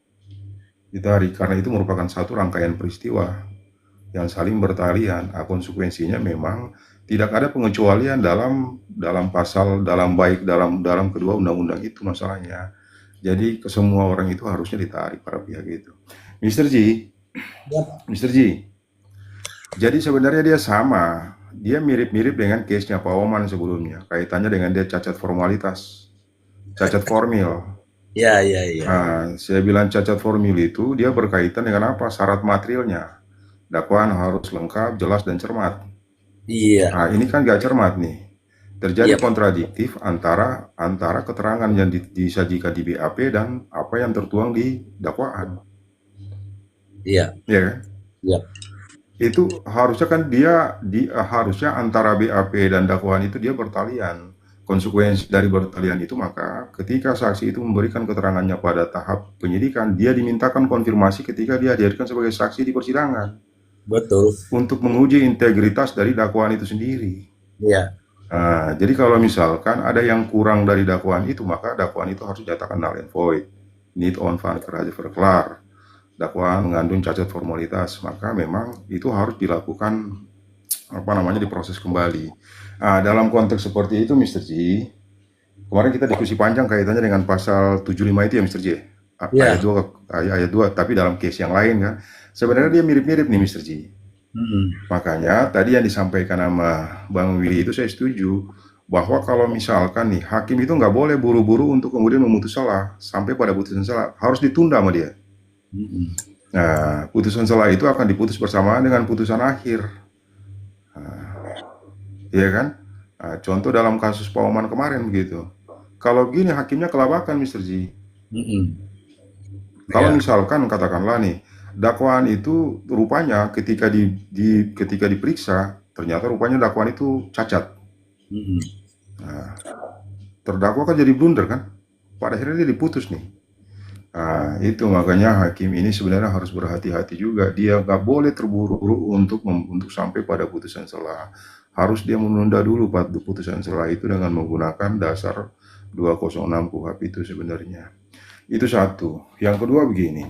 Karena itu merupakan satu rangkaian peristiwa yang saling bertalian. Konsekuensinya memang tidak ada pengecualian dalam pasal, dalam kedua undang-undang itu masalahnya. Jadi ke semua orang itu harusnya ditarik para pihak itu. Mr. G. Jadi sebenarnya dia sama. Dia mirip-mirip dengan case-nya Pak Oman sebelumnya. Kaitannya dengan dia cacat formalitas. Cacat formil. Ya. Saya bilang cacat formil itu dia berkaitan dengan apa? Syarat materialnya. Dakwaan harus lengkap, jelas, dan cermat. Iya. Ini kan gak cermat nih. Terjadi kontradiktif antara keterangan yang disajikan di BAP dan apa yang tertuang di dakwaan. Iya. Iya kan? Iya. Itu harusnya kan harusnya antara BAP dan dakwaan itu dia bertalian. Konsekuensi dari bertalian itu maka ketika saksi itu memberikan keterangannya pada tahap penyidikan, dia dimintakan konfirmasi ketika dia dihadirkan sebagai saksi di persidangan. Betul. Untuk menguji integritas dari dakwaan itu sendiri. Iya. Jadi kalau misalkan ada yang kurang dari dakwaan itu, maka dakwaan itu harus dinyatakan null and void, need on verklar, dakwaan mengandung cacat formalitas, maka memang itu harus dilakukan diproses kembali. Dalam konteks seperti itu, Mr. G, kemarin kita diskusi panjang kaitannya dengan pasal 75 itu ya, Mr. G. Ayat 2, tapi dalam case yang lain kan, sebenarnya dia mirip-mirip nih, Mr. G. Makanya tadi yang disampaikan sama Bang Willy itu saya setuju bahwa kalau misalkan nih hakim itu nggak boleh buru-buru untuk kemudian memutus salah sampai pada putusan salah, harus ditunda sama dia. Nah, putusan salah itu akan diputus bersamaan dengan putusan akhir. Iya kan? Nah, contoh dalam kasus Pak Oman kemarin begitu. Kalau gini hakimnya kelabakan, Mr. G. Kalau Ya. misalkan katakanlah nih, dakwaan itu rupanya ketika ketika diperiksa, ternyata rupanya dakwaan itu cacat. Nah, terdakwa kan jadi blunder kan? Pada akhirnya dia diputus nih. Nah, itu makanya hakim ini sebenarnya harus berhati-hati juga. Dia nggak boleh terburu-buru untuk sampai pada putusan selah. Harus dia menunda dulu pada putusan selah itu dengan menggunakan dasar 206 KUHP itu sebenarnya. Itu satu. Yang kedua begini,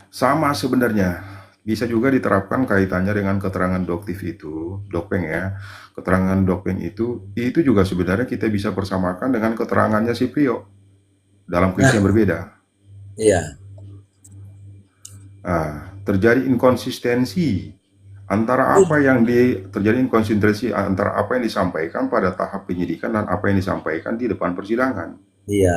sama sebenarnya bisa juga diterapkan kaitannya dengan keterangan doktif itu, dokpeng ya. Keterangan dokpeng itu juga sebenarnya kita bisa persamakan dengan keterangannya si Priyo dalam case yang berbeda. Iya. Terjadi inkonsistensi antara terjadi inkonsistensi antara apa yang disampaikan pada tahap penyidikan dan apa yang disampaikan di depan persidangan. Iya.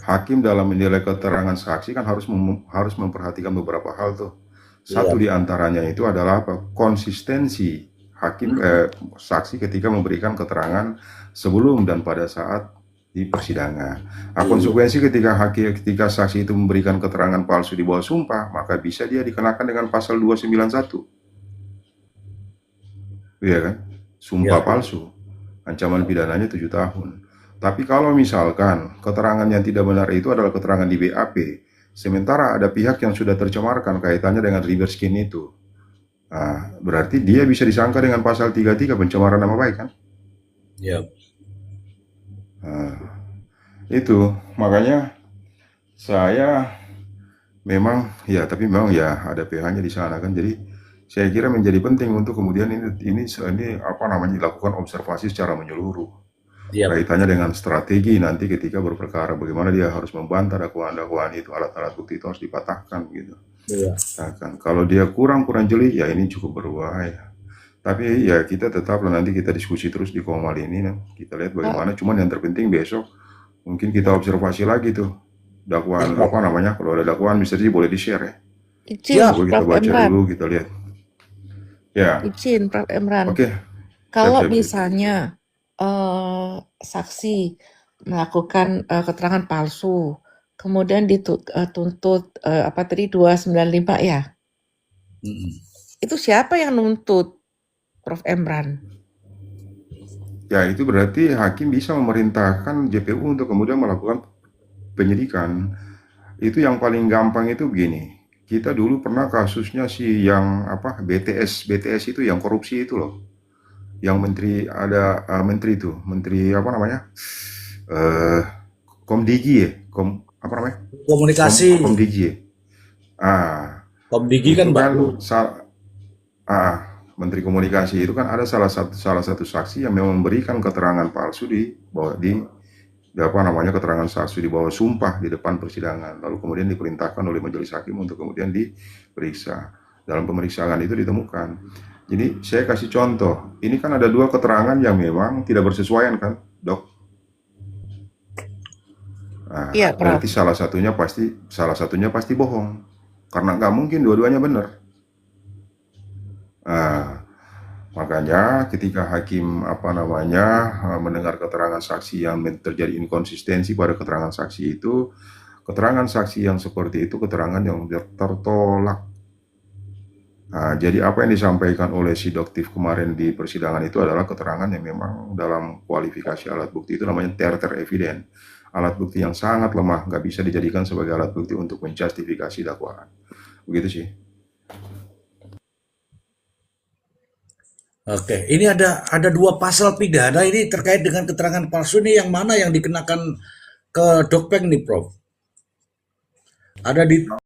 Hakim dalam menilai keterangan saksi kan harus memperhatikan beberapa hal tuh. Satu di antaranya itu adalah apa? Konsistensi hakim saksi ketika memberikan keterangan sebelum dan pada saat di persidangan. Konsekuensi ketika saksi itu memberikan keterangan palsu di bawah sumpah, maka bisa dia dikenakan dengan pasal 291. Iya kan? Sumpah palsu. Ancaman pidananya 7 tahun. Tapi kalau misalkan keterangan yang tidak benar itu adalah keterangan di BAP, sementara ada pihak yang sudah tercemarkan kaitannya dengan reverse skin itu, berarti dia bisa disangka dengan pasal 33 pencemaran nama baik kan? Iya. Itu makanya saya memang tapi memang ada pihaknya di sana kan, jadi saya kira menjadi penting untuk kemudian ini dilakukan observasi secara menyeluruh. Kaitannya dengan strategi nanti ketika berperkara, bagaimana dia harus membantah dakwaan-dakwaan itu, alat-alat bukti itu harus dipatahkan gitu. Kalau dia kurang jeli, ya ini cukup berbahaya. Tapi ya kita tetaplah nanti kita diskusi terus di Komal ini, kita lihat bagaimana. Cuman yang terpenting besok mungkin kita observasi lagi tuh dakwaan kalau ada dakwaan Mr. G boleh di-share ya. Izin, Kita Prof. baca Emran. dulu, kita lihat. Ya, Izin, Prof. Emran. oke. Kalau Siap. misalnya saksi melakukan keterangan palsu, kemudian dituntut 295 ya? Itu siapa yang nuntut, Prof. Emran? Ya, itu berarti hakim bisa memerintahkan JPU untuk kemudian melakukan penyidikan. Itu yang paling gampang itu begini. Kita dulu pernah kasusnya yang BTS itu yang korupsi itu loh. Yang menteri itu, menteri Komdigi ya, Komunikasi. Komdigi ya. Komdigi kan Menteri Komunikasi itu kan ada salah satu saksi yang memang memberikan keterangan palsu keterangan saksi di bawah sumpah di depan persidangan, lalu kemudian diperintahkan oleh majelis hakim untuk kemudian diperiksa. Dalam pemeriksaan itu ditemukan. Jadi saya kasih contoh, ini kan ada 2 keterangan yang memang tidak bersesuaian kan, Dok? Iya, Prof. Berarti salah satunya pasti bohong, karena nggak mungkin dua-duanya benar. Makanya ketika hakim mendengar keterangan saksi yang terjadi inkonsistensi pada keterangan saksi itu, keterangan saksi yang seperti itu keterangan yang tertolak. Jadi apa yang disampaikan oleh si doktif kemarin di persidangan itu adalah keterangan yang memang dalam kualifikasi alat bukti itu namanya terter eviden. Alat bukti yang sangat lemah, nggak bisa dijadikan sebagai alat bukti untuk menjustifikasi dakwaan. Begitu sih. Oke, ini ada 2 pasal pidana ini terkait dengan keterangan palsu ini, yang mana yang dikenakan ke dokpeng nih, Prof? Ada di